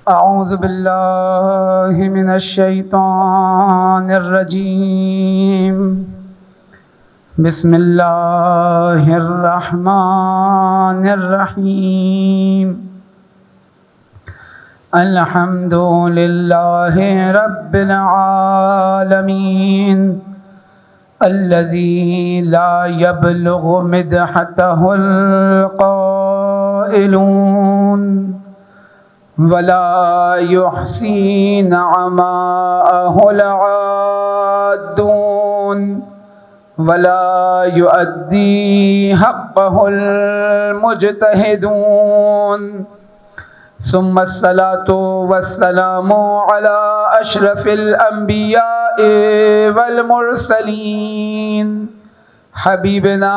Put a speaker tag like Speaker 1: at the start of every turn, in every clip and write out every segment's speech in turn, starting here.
Speaker 1: أعوذ بالله من الشيطان الرجيم. بسم الله الرحمن الرحيم. الحمد لله رب العالمين الذي لا يبلغ مدحته القائلون ولا يحصي نعماءه العادون ولا يؤدي حقه المجتهدون. ثم الصلاة والسلام على أشرف الأنبياء والمرسلين حبيبنا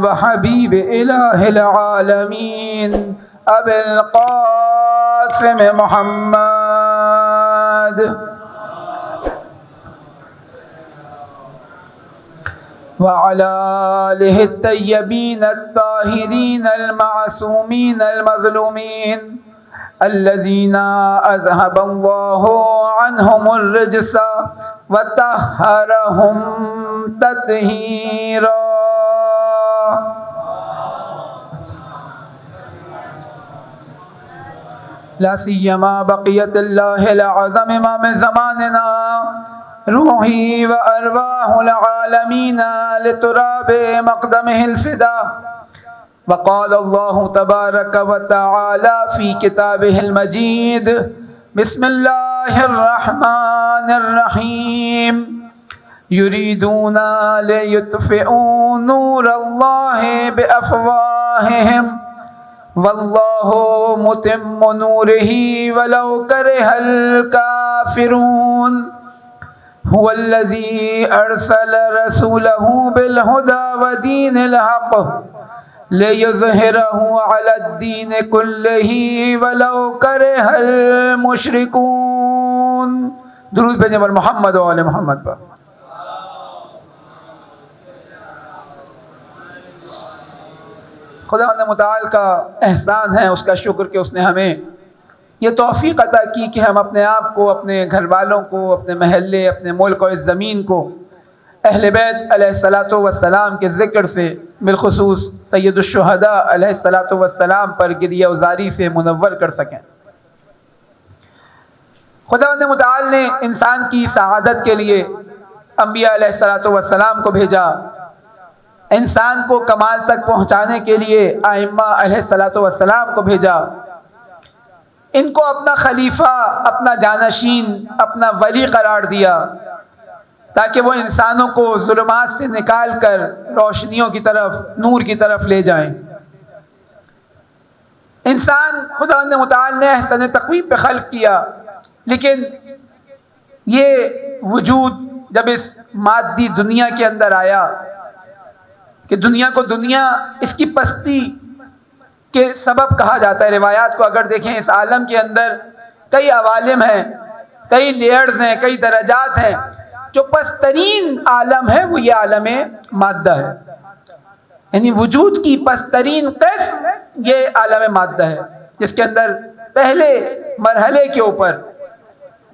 Speaker 1: وحبيب إله العالمين أبي القاسم محمد وعلى آله الطيبين الطاهرين المعصومين المظلومين الذين أذهب الله عنهم الرجس وطهرهم تطهيرا. لا سيما بقية الله الأعظم إمام زماننا روحي وأرواح العالمين لتراب مقدمه الفدا. وقال الله تبارك وتعالى في كتابه المجيد: بسم الله الرحمن الرحيم. يريدون ليطفئوا نور الله بأفواههم والله متم نوره ولو كره الكافرون. هو الذي أرسل رسوله بالهدى ودين الحق ليظهره على الدين كله ولو كره المشركون. درود بھیجیں پر محمد و آل محمد پر. خدا متعال کا احسان ہے، اس کا شکر کہ اس نے ہمیں یہ توفیق عطا کی کہ ہم اپنے آپ کو، اپنے گھر والوں کو، اپنے محلے، اپنے ملک اور اس زمین کو اہل بیت علیہ الصلاۃ والسلام کے ذکر سے، بالخصوص سید الشہداء علیہ الصلاۃ والسلام پر گریہ وزاری سے منور کر سکیں. خداوند متعال نے انسان کی سعادت کے لیے انبیاء علیہ الصلاۃ والسلام کو بھیجا، انسان کو کمال تک پہنچانے کے لیے ائمہ علیہ الصلاۃ والسلام کو بھیجا، ان کو اپنا خلیفہ، اپنا جانشین، اپنا ولی قرار دیا تاکہ وہ انسانوں کو ظلمات سے نکال کر روشنیوں کی طرف، نور کی طرف لے جائیں. انسان خداوند متعال نے احسن تقویم پہ خلق کیا، لیکن یہ وجود جب اس مادی دنیا کے اندر آیا کہ دنیا کو دنیا اس کی پستی کے سبب کہا جاتا ہے. روایات کو اگر دیکھیں، اس عالم کے اندر کئی عوالم ہیں، کئی لیئرز ہیں، کئی درجات ہیں. جو پسترین عالم ہے وہ یہ عالم مادہ ہے، یعنی وجود کی پسترین قسم یہ عالم مادہ ہے، جس کے اندر پہلے مرحلے کے اوپر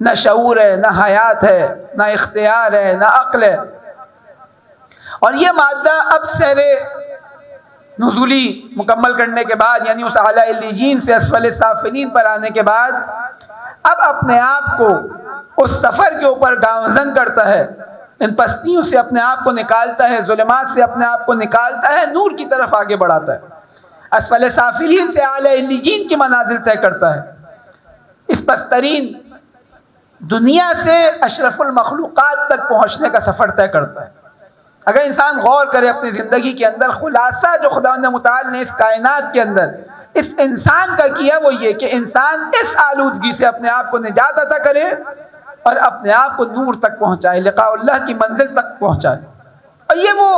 Speaker 1: نہ شعور ہے، نہ حیات ہے، نہ اختیار ہے، نہ عقل ہے. اور یہ مادہ اب سیر نزولی مکمل کرنے کے بعد، یعنی اس اعلیٰ علیین سے اسفل سافلین پر آنے کے بعد، اب اپنے آپ کو اس سفر کے اوپر گامزن کرتا ہے، ان پستیوں سے اپنے آپ کو نکالتا ہے، ظلمات سے اپنے آپ کو نکالتا ہے، نور کی طرف آگے بڑھاتا ہے، اسفل سافلین سے اعلیٰ علیین کی منازل طے کرتا ہے. اس پسترین دنیا سے اشرف المخلوقات تک پہنچنے کا سفر طے کرتا ہے. اگر انسان غور کرے اپنی زندگی کے اندر، خلاصہ جو خداوند متعال نے اس کائنات کے اندر اس انسان کا کیا وہ یہ کہ انسان اس آلودگی سے اپنے آپ کو نجات عطا کرے اور اپنے آپ کو نور تک پہنچائے، لقاء اللہ کی منزل تک پہنچائے. اور یہ وہ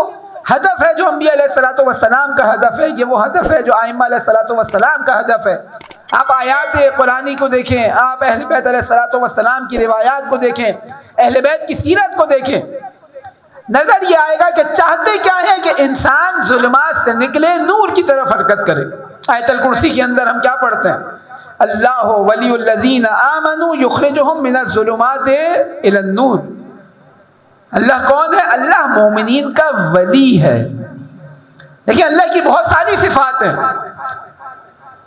Speaker 1: ہدف ہے جو انبیاء علیہ الصلاۃ والسلام کا ہدف ہے، یہ وہ ہدف ہے جو ائمہ علیہ الصلاۃ والسلام کا ہدف ہے. آپ آیات قرآنی کو دیکھیں، آپ اہل بیت علیہ الصلاۃ والسلام کی روایات کو دیکھیں، اہل بیت کی سیرت کو دیکھیں، نظر یہ آئے گا کہ چاہتے کیا ہے کہ انسان ظلمات سے نکلے، نور کی طرف حرکت کرے. آیت الکرسی کے اندر ہم کیا پڑھتے ہیں؟ اللہ ولی الذین آمنوا یخرجہم من الظلمات الی النور. اللہ کون ہے؟ اللہ مومنین کا ولی ہے. لیکن اللہ کی بہت ساری صفات ہیں.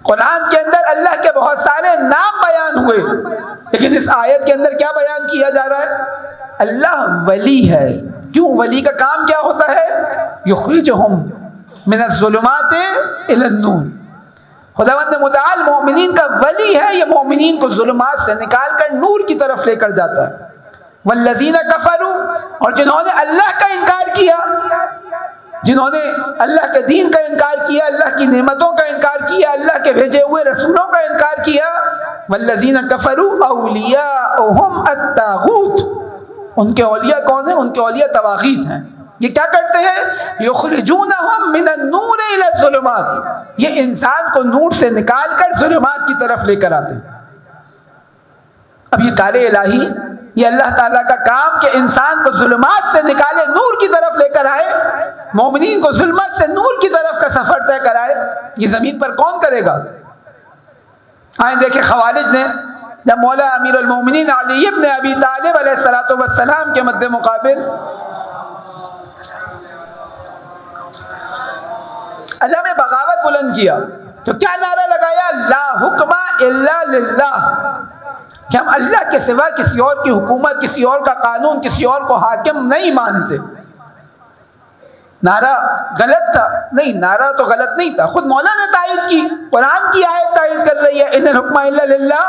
Speaker 1: قرآن کے اندر اللہ کے بہت سارے نام بیان ہوئے، لیکن اس آیت کے اندر کیا بیان کیا جا رہا ہے؟ اللہ ولی ہے. کیوں؟ ولی کا کام کیا ہوتا ہے؟ یخرجہم من الظلمات الی النور. خداوند متعال مومنین کا ولی ہے، یہ مومنین کو ظلمات سے نکال کر نور کی طرف لے کر جاتا ہے. والذین کفروا، اور جنہوں نے اللہ کا انکار کیا، جنہوں نے اللہ کے دین کا انکار کیا، اللہ کی نعمتوں کا انکار کیا، اللہ کے بھیجے ہوئے رسولوں کا انکار کیا، والذین کفروا اولیاؤہم الطاغوت، ان کے اولیاء کون ہیں؟ ان کے اولیاء طواغیت ہیں. یہ کیا کرتے ہیں؟ یخرجونہم من النور الی الظلمات، یہ انسان کو نور سے نکال کر ظلمات کی طرف لے کر آتے ہیں. اب یہ کار الہی، یہ اللہ تعالیٰ کا کام کہ انسان کو ظلمات سے نکالے نور کی طرف لے کر آئے، مومنین کو ظلمت سے نور کی طرف کا سفر طے کرائے، یہ زمین پر کون کرے گا؟ آئیں دیکھیں خوارج نے جب مولا امیر المومنین علی ابن ابی طالب علیہ السلام کے مد مقابل اللہ میں بغاوت بلند کیا تو کیا نعرہ لگایا؟ لا حکم الا للہ، کہ ہم اللہ کے سوا کسی اور کی حکومت، کسی اور کا قانون، کسی اور کو حاکم نہیں مانتے. نعرہ غلط تھا؟ نہیں، نعرہ تو غلط نہیں تھا، خود مولا نے تائید کی. قرآن کی آیت تائید کر رہی ہے ان الحکم الا للہ،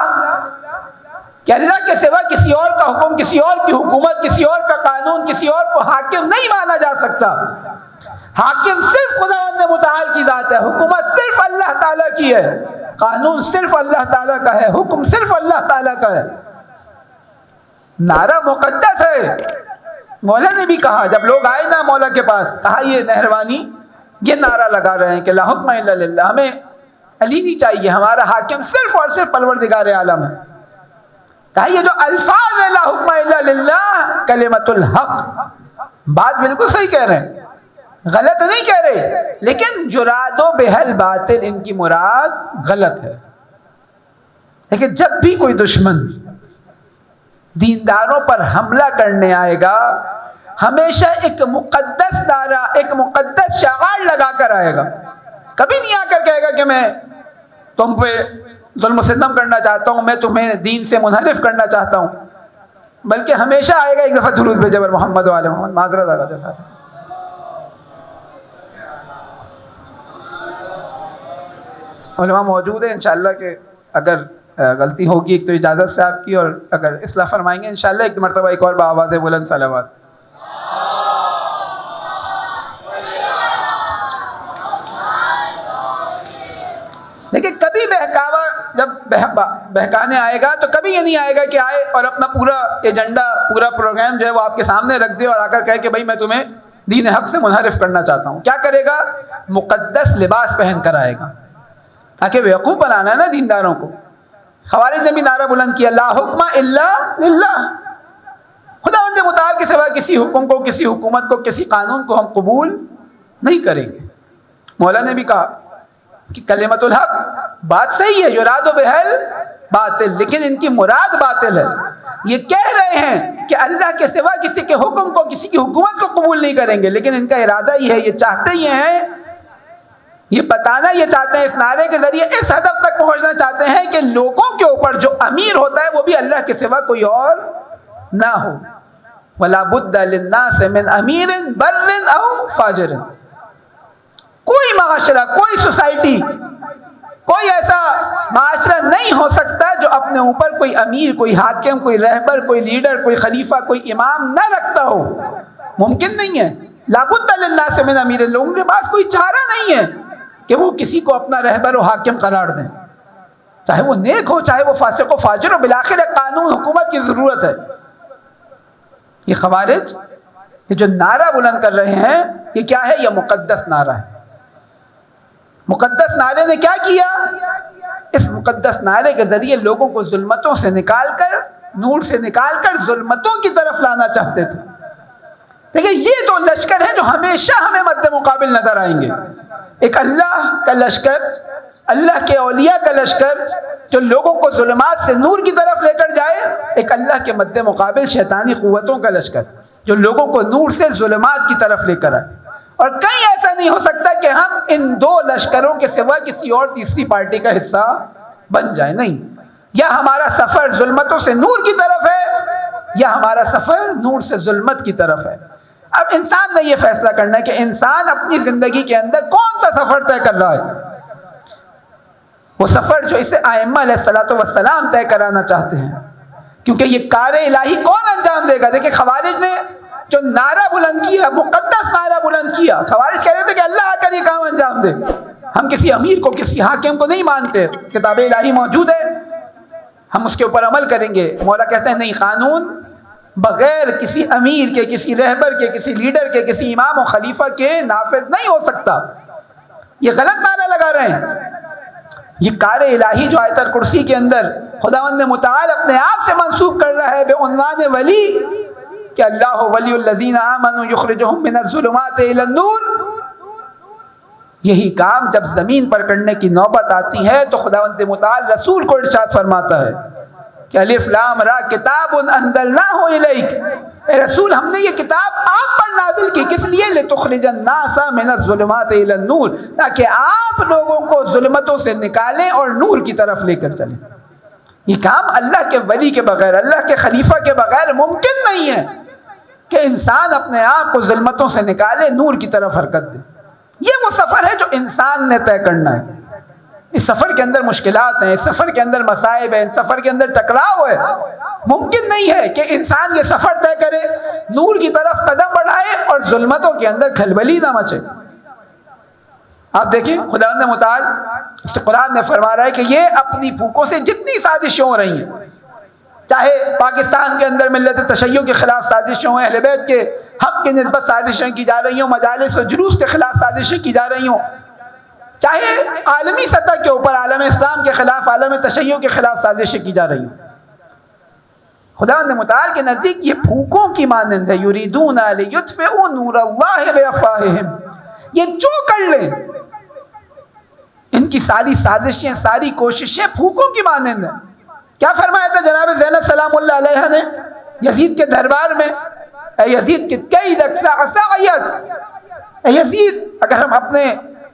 Speaker 1: کہ اللہ کے سوا کسی اور کا حکم، کسی اور کی حکومت، کسی اور کا قانون، کسی اور کو حاکم نہیں مانا جا سکتا. حاکم صرف خداوند متعال کی ذات ہے، حکومت صرف اللہ تعالیٰ کی ہے، قانون صرف اللہ تعالیٰ کا ہے، حکم صرف اللہ تعالیٰ کا ہے. نعرہ مقدس ہے. مولا نے بھی کہا، جب لوگ آئے نا مولا کے پاس، کہا یہ مہربانی یہ نعرہ لگا رہے ہیں کہ لا حکم الا للہ، ہمیں علی نہیں چاہیے، ہمارا حاکم صرف اور صرف پروردگار عالم ہے. کہا یہ جو الفاظ ہے لا حکم الا للہ کلمۃ الحق، بات بالکل صحیح کہہ رہے ہیں، غلط نہیں کہہ رہے، لیکن جراد و بہل باطل، ان کی مراد غلط ہے. لیکن جب بھی کوئی دشمن دینداروں پر حملہ کرنے آئے گا، ہمیشہ ایک مقدس نعرہ، ایک مقدس شعار لگا کر آئے گا. کبھی نہیں آ کر کہے گا کہ میں تم پہ ظلم و ستم کرنا چاہتا ہوں، میں تمہیں دین سے منحرف کرنا چاہتا ہوں، بلکہ ہمیشہ آئے گا ایک دفعہ درود بھیجے پر محمد و آل محمد. معذرت آگا دفعہ علماء موجود ہیں انشاءاللہ کہ اگر غلطی ہوگی ایک تو اجازت سے آپ کی، اور اگر اصلاح فرمائیں گے انشاءاللہ ایک مرتبہ ایک اور بآواز بلند صلوات. لیکن کبھی بہکاوا جب بہکانے آئے گا تو کبھی یہ نہیں آئے گا کہ آئے اور اپنا پورا ایجنڈا، پورا پروگرام جو ہے وہ آپ کے سامنے رکھ دے اور آ کر کہے کہ بھائی میں تمہیں دین حق سے منحرف کرنا چاہتا ہوں. کیا کرے گا؟ مقدس لباس پہن کر آئے گا، تاکہ بیوقوف بنانا ہے نا دینداروں کو. خوارج نے بھی نعرہ بلند کیا لا حکم الا للہ، خداوند متعال کے سوا کسی حکم کو، کسی حکومت کو، کسی قانون کو ہم قبول نہیں کریں گے. مولا نے بھی کہا کہ کلمۃ الحق بات صحیح ہے، یراد و بہل باطل، لیکن ان کی مراد باطل ہے. یہ کہہ رہے ہیں کہ اللہ کے سوا کسی کے حکم کو، کسی کی حکومت کو قبول نہیں کریں گے، لیکن ان کا ارادہ یہ ہے، یہ چاہتے یہ ہیں، یہ بتانا یہ چاہتے ہیں اس نعرے کے ذریعے، اس ہدف تک پہنچنا چاہتے ہیں کہ لوگوں کے اوپر جو امیر ہوتا ہے وہ بھی اللہ کے سوا کوئی اور نہ ہو. وَلَا بُدَّ لِلنَّاسِ مِنْ أَمِيرٍ بَرٍّ أَوْ فَاجِرٍ. کوئی معاشرہ، کوئی سوسائٹی، کوئی ایسا معاشرہ نہیں ہو سکتا جو اپنے اوپر کوئی امیر، کوئی حاکم، کوئی رہبر، کوئی لیڈر، کوئی خلیفہ، کوئی امام نہ رکھتا ہو. ممکن نہیں ہے. لَا بُدَّ لِلنَّاسِ مِنْ أَمِيرٍ، لوگوں کے پاس کوئی چارہ نہیں ہے کہ وہ کسی کو اپنا رہبر و حاکم قرار دیں، چاہے وہ نیک ہو، چاہے وہ فاسق و فاجر ہو، بالآخر قانون حکومت کی ضرورت ہے. یہ خوارج یہ جو نعرہ بلند کر رہے ہیں یہ کیا ہے؟ یہ مقدس نعرہ ہے. مقدس نعرے نے کیا کیا؟ اس مقدس نعرے کے ذریعے لوگوں کو ظلمتوں سے نکال کر، نور سے نکال کر ظلمتوں کی طرف لانا چاہتے تھے. لیکن یہ دو لشکر ہیں جو ہمیشہ ہمیں مد مقابل نظر آئیں گے. ایک اللہ کا لشکر اللہ کے اولیاء کا لشکر جو لوگوں کو ظلمات سے نور کی طرف لے کر جائے، ایک اللہ کے مد مقابل شیطانی قوتوں کا لشکر جو لوگوں کو نور سے ظلمات کی طرف لے کر آئے. اور کہیں ایسا نہیں ہو سکتا کہ ہم ان دو لشکروں کے سوا کسی اور تیسری پارٹی کا حصہ بن جائیں. نہیں، یا ہمارا سفر ظلمتوں سے نور کی طرف ہے یا ہمارا سفر نور سے ظلمت کی طرف ہے. اب انسان نے یہ فیصلہ کرنا ہے کہ انسان اپنی زندگی کے اندر کون سا سفر طے کر رہا ہے. وہ سفر جو اسے ائمہ علیہ الصلوۃ والسلام طے کرانا چاہتے ہیں، کیونکہ یہ کار الہی کون انجام دے گا؟ دیکھیں خوارج نے جو نعرہ بلند کیا، مقدس نعرہ بلند کیا، خوارج کہہ رہے تھے کہ اللہ آ کر یہ کام انجام دے. ہم کسی امیر کو، کسی حاکم کو نہیں مانتے، کتاب الہی موجود ہے، ہم اس کے اوپر عمل کریں گے. مولا کہتے ہیں نہیں، قانون بغیر کسی امیر کے، کسی رہبر کے، کسی لیڈر کے، کسی امام و خلیفہ کے نافذ نہیں ہو سکتا. یہ غلط نعرہ لگا رہے ہیں. یہ کار الہی جو آیت الکرسی کے اندر خداوند متعال اپنے آپ سے منسوب کر رہا ہے بے عنوان ولی، کہ اللہ ولی الذین آمنوا یخرجہم من الظلمات الی النور، یہی کام جب زمین پر کرنے کی نوبت آتی ہے تو خداوند متعال رسول کو ارشاد فرماتا ہے کہ الف لام را کتاب انزلناہ الیک، اے رسول ہم نے یہ کتاب آپ پر نازل کی، کس لیے؟ لتخرج الناس من الظلمات الی النور، تاکہ آپ لوگوں کو ظلمتوں سے نکالیں اور نور کی طرف لے کر چلیں. یہ کام اللہ کے ولی کے بغیر، اللہ کے خلیفہ کے بغیر ممکن نہیں ہے کہ انسان اپنے آپ کو ظلمتوں سے نکالے، نور کی طرف حرکت دے. یہ وہ سفر ہے جو انسان نے طے کرنا ہے. اس سفر کے اندر مشکلات ہیں، اس سفر کے اندر مصائب ہیں، اس سفر کے اندر ٹکراؤ ہے. ممکن نہیں ہے کہ انسان یہ سفر طے کرے، نور کی طرف قدم بڑھائے اور ظلمتوں کے اندر کھلبلی نہ مچے. آپ دیکھیں خداوند متعال قرآن میں فرما رہا ہے کہ یہ اپنی پھوکوں سے جتنی سازشیں ہو رہی ہیں، چاہے پاکستان کے اندر ملت تشیع کے خلاف سازشیں ہوں، اہل بیت کے حق کی نسبت سازشیں کی جا رہی ہوں، مجالس و جلوس کے خلاف سازشیں کی جا رہی ہوں، چاہے عالمی سطح کے اوپر عالم اسلام کے خلاف، عالم تشیع کے خلاف سازشیں کی جا رہی ہوں، خداوند متعال کے نزدیک یہ پھوکوں کی مانند ہے. یریدون لیطفئوا نور اللہ بافواہہم، یہ جو کر لیں ان کی ساری سازشیں، ساری کوششیں پھوکوں کی مانند ہیں. کیا فرمایا تھا جناب زینب سلام اللہ علیہ نے یزید کے دربار میں؟ اے یزید کیدک سعیت، اے یزید اگر ہم اپنے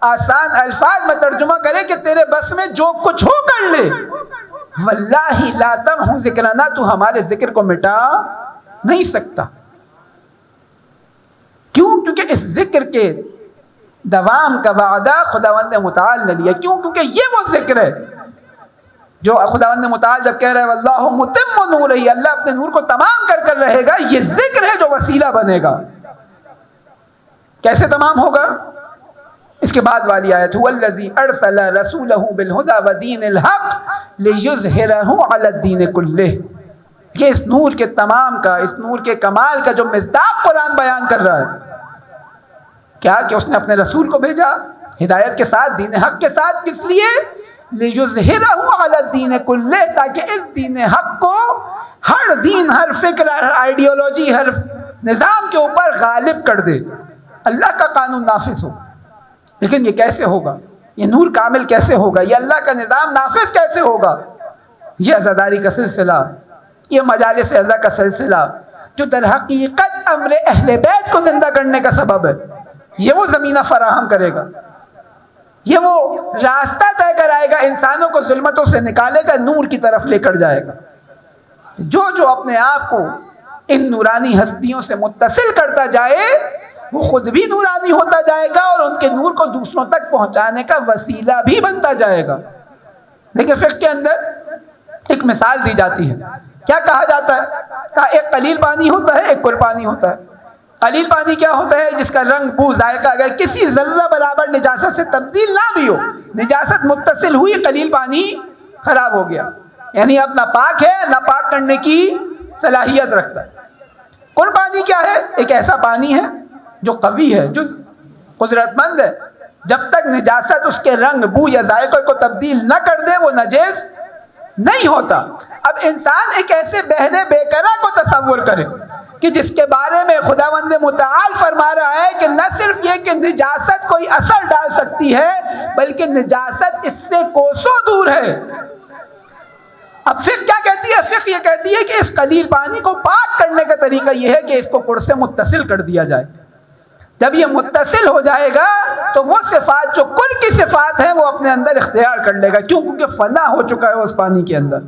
Speaker 1: آسان الفاظ میں ترجمہ کریں کہ تیرے بس میں جو کچھ ہو کر لے، واللہ لا تمحو ذکرنا، تو ہمارے ذکر کو مٹا نہیں سکتا. کیوں؟ کیونکہ اس ذکر کے دوام کا وعدہ خداوند متعال نے لیا. کیوں؟ کیونکہ یہ وہ ذکر ہے جو خداوند متعال جب کہہ رہے ہیں واللہ متم نورہ، اللہ اپنے نور کو تمام کر کر رہے گا، یہ ذکر ہے جو وسیلہ بنے گا. کیسے تمام ہوگا؟ اس کے بعد والی آیت هو الذی ارسل رسولہ بالہدی ودین الحق لیظہرہ علی الدین کلہ. یہ اس نور کے تمام کا، اس نور کے کمال کا جو مصداق قرآن بیان کر رہا ہے، کیا کہ اس نے اپنے رسول کو بھیجا ہدایت کے ساتھ، دین حق کے ساتھ. کس لیے؟ لیظہرہ علی الدین کلہ، تاکہ اس دین حق کو ہر دین، ہر فکر، ہر آئیڈیالوجی، ہر نظام کے اوپر غالب کر دے، اللہ کا قانون نافذ ہو. لیکن یہ کیسے ہوگا؟ یہ نور کامل کیسے ہوگا؟ یہ اللہ کا نظام نافذ کیسے ہوگا؟ یہ عزاداری کا سلسلہ، یہ مجالس عزا کا سلسلہ جو در حقیقت امر اہل بیت کو زندہ کرنے کا سبب ہے، یہ وہ زمینہ فراہم کرے گا، یہ وہ راستہ طے کرائے گا، انسانوں کو ظلمتوں سے نکالے گا، نور کی طرف لے کر جائے گا. جو اپنے آپ کو ان نورانی ہستیوں سے متصل کرتا جائے وہ خود بھی نورانی ہوتا جائے گا اور ان کے نور کو دوسروں تک پہنچانے کا وسیلہ بھی بنتا جائے گا. لیکن فقہ کے اندر ایک مثال دی جاتی ہے. کیا کہا جاتا ہے؟ کہا ایک قلیل پانی ہوتا ہے، ایک کل پانی ہوتا ہے. قلیل پانی کیا ہوتا ہے؟ جس کا رنگ، بو، ذائقہ اگر کسی ذرہ برابر نجاست سے تبدیل نہ بھی ہو، نجاست متصل ہوئی، قلیل پانی خراب ہو گیا، یعنی اب نہ پاک ہے نہ پاک کرنے کی صلاحیت رکھتا ہے. کل پانی کیا ہے؟ ایک ایسا پانی ہے جو قوی ہے، جو قدرت مند ہے، جب تک نجاست اس کے رنگ، بو یا ذائقے کو تبدیل نہ کر دے وہ نجس نہیں ہوتا۔ اب انسان ایک ایسے بہرے بیکرا کو تصور کرے کہ جس کے بارے میں خداوند متعال فرما رہا ہے کہ نہ صرف یہ کہ نجاست کوئی اثر ڈال سکتی ہے بلکہ نجاست اس سے کوسوں دور ہے۔ اب فقہ کیا کہتی ہے؟ فقہ یہ کہتی ہے کہ اس قلیل پانی کو پاک کرنے کا طریقہ یہ ہے کہ اس کو کڑ سے متصل کر دیا جائے۔ جب یہ متصل ہو جائے گا تو وہ صفات جو کل کی صفات ہیں وہ اپنے اندر اختیار کر لے گا، کیونکہ فنا ہو چکا ہے اس پانی کے اندر۔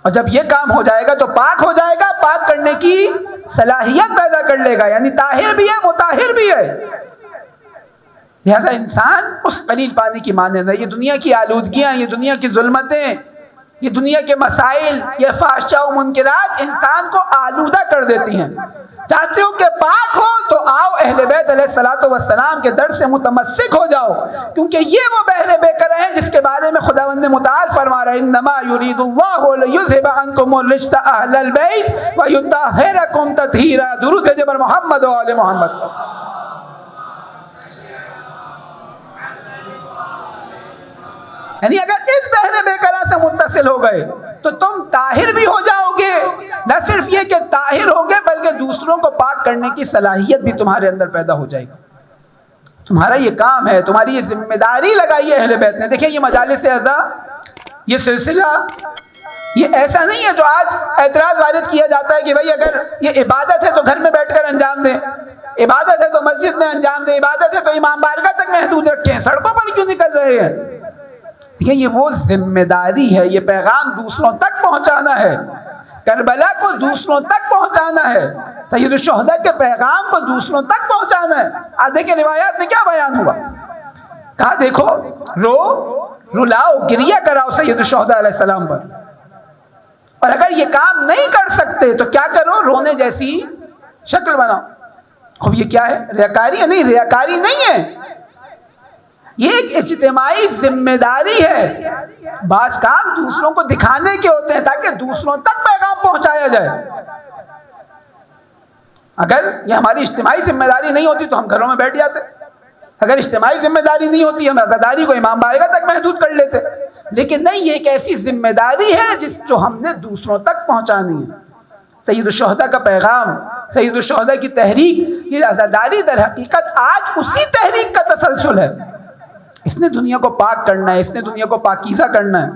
Speaker 1: اور جب یہ کام ہو جائے گا تو پاک ہو جائے گا، پاک کرنے کی صلاحیت پیدا کر لے گا، یعنی طاہر بھی ہے مطہر بھی ہے۔ لہذا انسان اس قلیل پانی کی مانند ہے۔ یہ دنیا کی آلودگیاں، یہ دنیا کی ظلمتیں، یہ دنیا کے مسائل، یہ فحشاء و منکرات انسان کو آلودہ کر دیتی ہیں۔ چاہتے ہو کہ پاک ہو تو آؤ اہل بیت علیہ الصلوۃ والسلام کے در سے متمسک ہو جاؤ، کیونکہ یہ وہ بہرے بیکرے ہیں جس کے بارے میں خداوند متعال فرما رہا ہے انما یرید اللہ لیذھب عنکم الرجس اہل البیت ویطہرکم تطہیرا۔ درود بھیجے بر محمد و آل محمد۔ یعنی اگر اس بہرے بیکرا سے متصل ہو گئے تو تم طاہر بھی ہو جاؤ گے، نہ صرف یہ کہ طاہر ہوگے بلکہ دوسروں کو پاک کرنے کی صلاحیت بھی تمہارے اندر پیدا ہو جائے گی۔ تمہارا یہ کام ہے، تمہاری یہ ذمہ داری لگائی ہے اہل بیت نے۔ دیکھیں یہ مجالس عزا، یہ سلسلہ، یہ ایسا نہیں ہے جو آج اعتراض وارد کیا جاتا ہے کہ بھائی اگر یہ عبادت ہے تو گھر میں بیٹھ کر انجام دیں، عبادت ہے تو مسجد میں انجام دیں، عبادت ہے تو امام بارگاہ تک محدود رکھیں، سڑکوں پر کیوں نکل رہے ہیں؟ یہ وہ ذمہ داری ہے، یہ پیغام دوسروں تک پہنچانا ہے، کربلا کو دوسروں تک پہنچانا ہے، سید الشہداء کے پیغام کو دوسروں تک پہنچانا ہے۔ آدھے کے روایات میں کیا بیان ہوا؟ کہا دیکھو رلاؤ، گریہ کراؤ سید الشہداء علیہ السلام پر، اور اگر یہ کام نہیں کر سکتے تو کیا کرو؟ رونے جیسی شکل بناؤ۔ خوب یہ کیا ہے؟ ریاکاری ہے؟ نہیں، ریاکاری نہیں ہے، یہ ایک اجتماعی ذمہ داری ہے۔ بعض کام دوسروں کو دکھانے کے ہوتے ہیں تاکہ دوسروں تک پیغام پہنچایا جائے۔ اگر یہ ہماری اجتماعی ذمہ داری نہیں ہوتی تو ہم گھروں میں بیٹھ جاتے، اگر اجتماعی ذمہ داری نہیں ہوتی ہم عزاداری کو امام بارگاہ تک محدود کر لیتے، لیکن نہیں، یہ ایک ایسی ذمہ داری ہے جو ہم نے دوسروں تک پہنچانی ہے۔ سید الشہداء کا پیغام، سید الشہداء کی تحریک، یہ عزاداری در حقیقت آج اسی تحریک کا تسلسل ہے۔ اس نے دنیا کو پاک کرنا ہے، اس نے دنیا کو پاکیزہ کرنا ہے،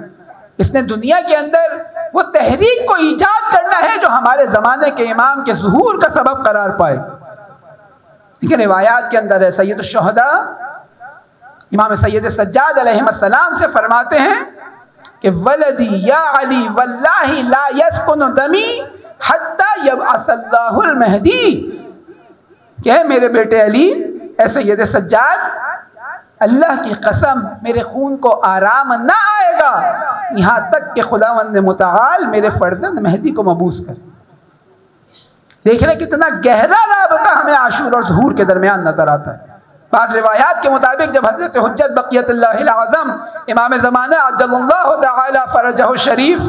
Speaker 1: اس نے دنیا کے اندر وہ تحریک کو ایجاد کرنا ہے جو ہمارے زمانے کے امام کے ظہور کا سبب قرار پائے۔ لیکن روایات کے اندر ہے سید الشہداء امام سید سجاد علیہ السلام سے فرماتے ہیں کہ ولدی یا علی واللہ لا یسکن دمی حتی یبعث اللہ المہدی، کہ ہے میرے بیٹے علی، اے سید سجاد، اللہ کی قسم میرے خون کو آرام نہ آئے گا یہاں تک کہ خداوند متعال میرے فرزند مہدی کو مبعوث کرے۔ دیکھ رہے کتنا گہرا رابطہ ہمیں عاشور اور ظہور کے درمیان نظر آتا ہے۔ بعض روایات کے مطابق جب حضرت حجت بقیت اللہ العظم امام زمانہ عجل اللہ تعالی فرجہ الشریف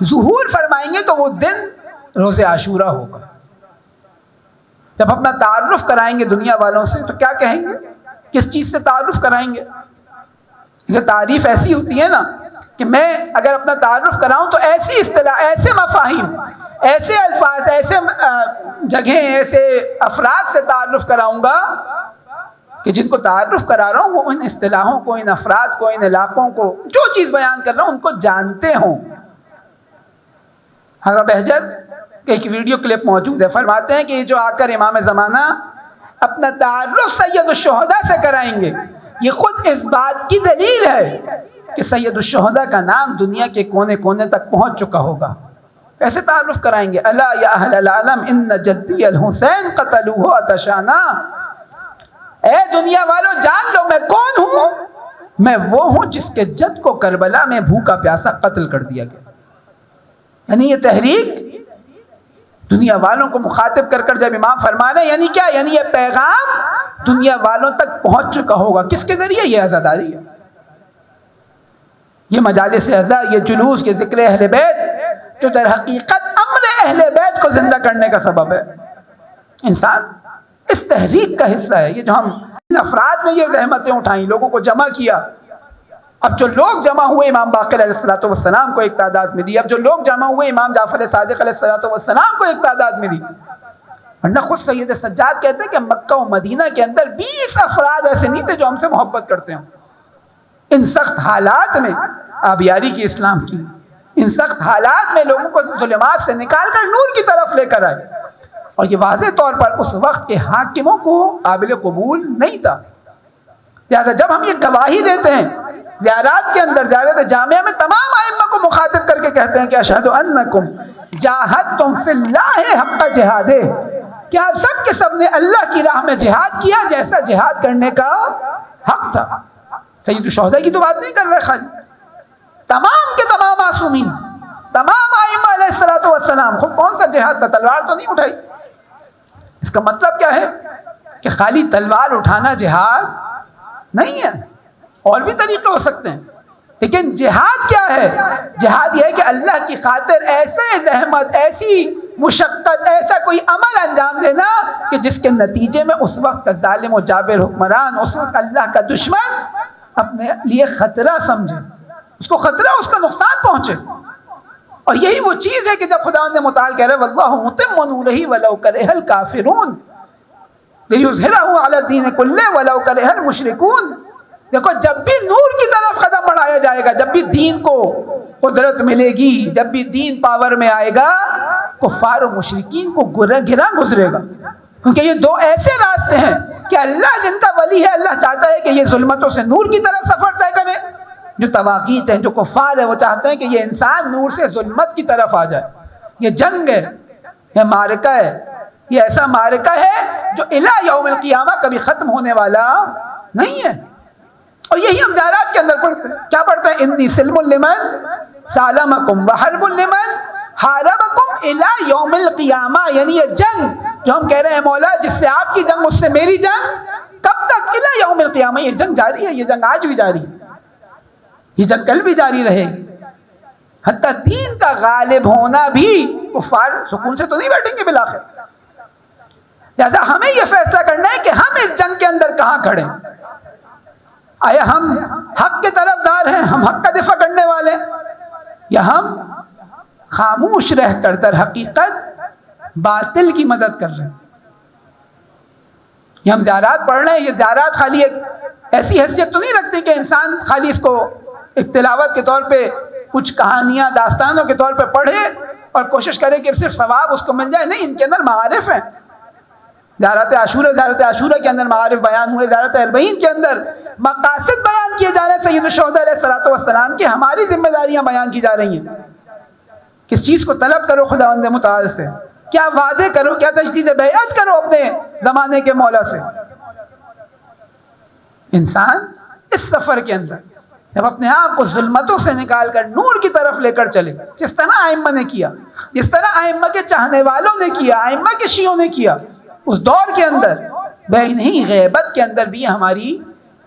Speaker 1: ظہور فرمائیں گے تو وہ دن روز عاشورہ ہوگا۔ جب اپنا تعارف کرائیں گے دنیا والوں سے تو کیا کہیں گے؟ کس چیز سے تعارف کرائیں گے؟ یہ تعریف ایسی ہوتی ہے نا کہ میں اگر اپنا تعارف کراؤں تو ایسی اصطلاح، ایسے مفاہیم، ایسے الفاظ، ایسے جگہیں، ایسے افراد سے تعارف کراؤں گا کہ جن کو تعارف کرا رہا ہوں وہ ان اصطلاحوں کو، ان افراد کو، ان علاقوں کو، جو چیز بیان کر رہا ہوں ان کو جانتے ہوں۔ حضرت بہجت کہ ایک ویڈیو کلپ موجود ہے، فرماتے ہیں کہ یہ جو آ کر امام زمانہ اپنا تعارف سید الشہداء سے کرائیں گے، یہ خود اس بات کی دلیل ہے کہ سید الشہداء کا نام دنیا کے کونے کونے تک پہنچ چکا ہوگا۔ کیسے تعارف کرائیں گے؟ الا یا اہل العالم ان جدی الحسین قتلوہ عطشانا، اے دنیا والو جان لو میں کون ہوں، میں وہ ہوں جس کے جد کو کربلا میں بھوکا پیاسا قتل کر دیا گیا۔ یعنی یہ تحریک دنیا والوں کو مخاطب کر کر جب امام فرمانے، یعنی کیا؟ یعنی یہ پیغام دنیا والوں تک پہنچ چکا ہوگا۔ کس کے ذریعے؟ یہ عزاداری ہے، یہ مجالس عزا، یہ جلوس، یہ ذکر اہل بیت جو در حقیقت امر اہل بیت کو زندہ کرنے کا سبب ہے۔ انسان اس تحریک کا حصہ ہے، یہ جو ہم افراد نے یہ زحمتیں اٹھائیں، لوگوں کو جمع کیا. اب جو لوگ جمع ہوئے امام باقر علیہ الصلوۃ والسلام کو ایک تعداد ملی. اب جو لوگ جمع ہوئے امام جعفر صادق علیہ الصلوۃ والسلام کو ایک تعداد ملی. ورنہ خود سید سجاد کہتے ہیں کہ مکہ و مدینہ کے اندر 20 افراد ایسے نہیں تھے جو ہم سے محبت کرتے ہوں. ان سخت حالات میں آبیاری کی اسلام کی، ان سخت حالات میں لوگوں کو ظلمات سے نکال کر نور کی طرف لے کر آئے. اور یہ واضح طور پر اس وقت کے حاکموں کو قابل قبول نہیں تھا. لہٰذا جب ہم یہ گواہی دیتے ہیں زیارات کے اندر، زیارت جامعہ میں تمام ائمہ کو مخاطب کر کے کہتے ہیں کہ اشہد انکم جاہدتم فی اللہ حق جہادہ، کہ آپ سب کے سب نے اللہ کی راہ میں جہاد کیا جیسا جہاد کرنے کا حق تھا. سید الشہداء کی تو بات نہیں کر رہے خالی، تمام کے تمام معصومین، تمام ائمہ علیہ الصلوۃ والسلام. خود کون سا جہاد تھا؟ تلوار تو نہیں اٹھائی. اس کا مطلب کیا ہے کہ خالی تلوار اٹھانا جہاد نہیں ہے، اور بھی طریقے ہو سکتے ہیں. لیکن جہاد کیا ہے؟ جہاد یہ ہے کہ اللہ کی خاطر ایسے زحمت، ایسی مشقت، ایسا کوئی عمل انجام دینا کہ جس کے نتیجے میں اس وقت کا ظالم و جابر حکمران، اس وقت اللہ کا دشمن اپنے لیے خطرہ سمجھے، اس کو خطرہ، اس کا نقصان پہنچے. اور یہی وہ چیز ہے کہ جب خداوند متعال کہہ رہے واللہ متم نورہ ولو کرہ الکافرون لیظہرہ علی الدین کلہ ولو کرہ المشرکون. دیکھو جب بھی نور کی طرف قدم بڑھایا جائے گا، جب بھی دین کو قدرت ملے گی، جب بھی دین پاور میں آئے گا، کفار و مشرکین کو گرا گزرے گا. کیونکہ یہ دو ایسے راستے ہیں کہ اللہ جن کا ولی ہے، اللہ چاہتا ہے کہ یہ ظلمتوں سے نور کی طرف سفر طے کرے. جو طواغیت ہیں، جو کفار ہیں، وہ چاہتے ہیں کہ یہ انسان نور سے ظلمت کی طرف آ جائے. یہ جنگ ہے، یہ معرکہ ہے، یہ ایسا معرکہ ہے جو الی یوم القیامہ کبھی ختم ہونے والا نہیں ہے. اور یہی ہم زیارات کے اندر پڑھتے ہیں. کیا پڑھتے ہیں؟ انی سلم لمن سالمکم وحرب لمن حاربکم الی یوم القیامہ. یعنی یہ جنگ جو ہم کہہ رہے ہیں مولا جس سے آپ کی جنگ اس سے میری جنگ، کب تک؟ الی یوم القیامہ. یہ جنگ جاری ہے، یہ جنگ آج بھی جاری ہے، یہ جنگ کل بھی جاری رہے گی. حتیٰ دین کا غالب ہونا بھی، کفار سکون سے تو نہیں بیٹھیں گے بالآخر. لہذا ہمیں یہ فیصلہ کرنا ہے کہ ہم اس جنگ کے اندر کہاں کھڑے ہیں. آیا ہم حق کے طرف دار ہیں، ہم حق کا دفاع کرنے والے، یا ہم خاموش رہ کر در حقیقت باطل کی مدد کر رہے ہیں. یہ ہم زیارات پڑھ رہے ہیں، یہ زیارات خالی ایک ایسی حیثیت تو نہیں رکھتی کہ انسان خالی اس کو ایک تلاوت کے طور پہ، کچھ کہانیاں داستانوں کے طور پہ پڑھے اور کوشش کرے کہ صرف ثواب اس کو مل جائے. نہیں، ان کے اندر معارف ہیں. زیارت عاشورہ کے اندر معارف بیان ہوئے، زیارت اربعین کے اندر مقاصد بیان کیے جا رہے ہیں سید الشہداء علیہ الصلوۃ والسلام کی. ہماری ذمہ داریاں بیان کی جا رہی ہیں. کس چیز کو طلب کرو خداوند متعال سے، کیا وعدے کرو، کیا تجدید بیعت کرو اپنے زمانے کے مولا سے. انسان اس سفر کے اندر جب اپنے آپ کو ظلمتوں سے نکال کر نور کی طرف لے کر چلے، جس طرح ائمہ نے کیا، جس طرح ائمہ کے چاہنے والوں نے کیا، ائمہ کے شیعوں نے کیا اس دور کے اندر، نہیں غیبت کے اندر بھی ہماری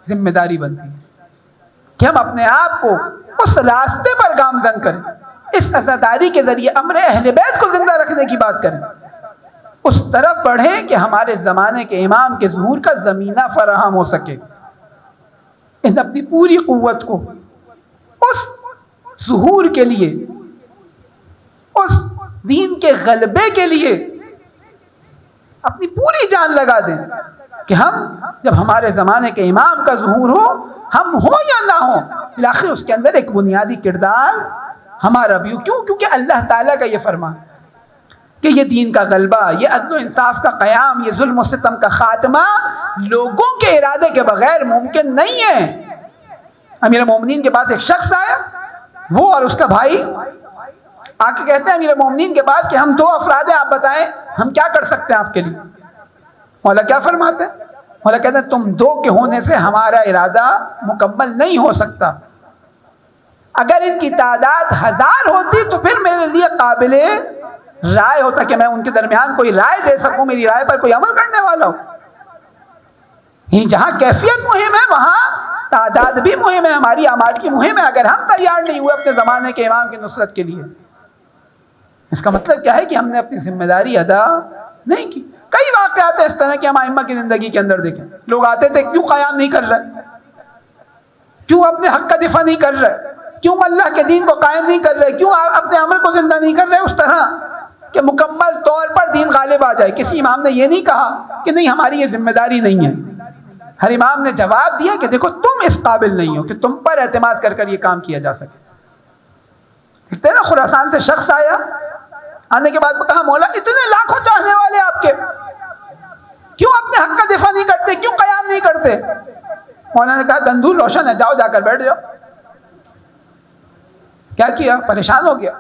Speaker 1: ذمہ داری بنتی ہے کہ ہم اپنے آپ کو اس راستے پر گامزن کریں، اس عزاداری کے ذریعے امر اہل بیت کو زندہ رکھنے کی بات کریں، اس طرف بڑھیں کہ ہمارے زمانے کے امام کے ظہور کا زمینہ فراہم ہو سکے. ان اپنی پوری قوت کو اس ظہور کے لیے، اس دین کے غلبے کے لیے اپنی پوری جان لگا دیں کہ ہم جب ہمارے زمانے کے امام کا ظہور ہو، ہم ہوں یا نہ ہوں، بالآخر اس کے اندر ایک بنیادی کردار ہمارا بھی ہو. کیوں؟ کیونکہ اللہ تعالیٰ کا یہ فرمان کہ یہ دین کا غلبہ، یہ عدل و انصاف کا قیام، یہ ظلم و ستم کا خاتمہ لوگوں کے ارادے کے بغیر ممکن نہیں ہے. امیر مومنین کے پاس ایک شخص آیا، وہ اور اس کا بھائی آ کے کہتے ہیں امیر مومنین کے پاس کہ ہم 2 افراد ہیں، آپ بتائیں ہم کیا کر سکتے ہیں آپ کے لیے. مولا کیا فرماتے ہیں؟ مولا کہتے ہیں تم 2 کے ہونے سے ہمارا ارادہ مکمل نہیں ہو سکتا. اگر ان کی تعداد 1000 ہوتی تو پھر میرے لیے قابل رائے ہوتا کہ میں ان کے درمیان کوئی رائے دے سکوں، میری رائے پر کوئی عمل کرنے والا ہو. جہاں کیفیت مہم ہے وہاں تعداد بھی مہم ہے، ہماری آمادگی مہم ہے. اگر ہم تیار نہیں ہوئے اپنے زمانے کے امام کی نصرت کے لیے، اس کا مطلب کیا ہے کہ ہم نے اپنی ذمہ داری ادا نہیں کی. کئی واقعات ہیں اس طرح کے ہم ائمہ کی زندگی کے اندر دیکھیں. لوگ آتے تھے کیوں قیام نہیں کر رہے, کیوں اپنے حق کا دفاع نہیں کر رہے, کیوں اللہ کے دین کو قائم نہیں کر رہے, کیوں اپنے عمل کو زندہ نہیں کر رہے اس طرح کہ مکمل طور پر دین غالب آ جائے. کسی امام نے یہ نہیں کہا کہ نہیں ہماری یہ ذمہ داری نہیں ہے. ہر امام نے جواب دیا کہ دیکھو تم اس قابل نہیں ہو کہ تم پر اعتماد کر کر یہ کام کیا جا سکے. دیکھتے ہیں نا, خراسان سے شخص آیا, آنے کے بعد کہا مولا اتنے لاکھوں چاہنے والے آپ کے, کیوں اپنے حق کا دفاع نہیں کرتے, کیوں قیام نہیں کرتے؟ مولانا نے کہا تندور روشن ہے, جاؤ جا کر بیٹھ جاؤ. کیا کیا؟ پریشان ہو گیا.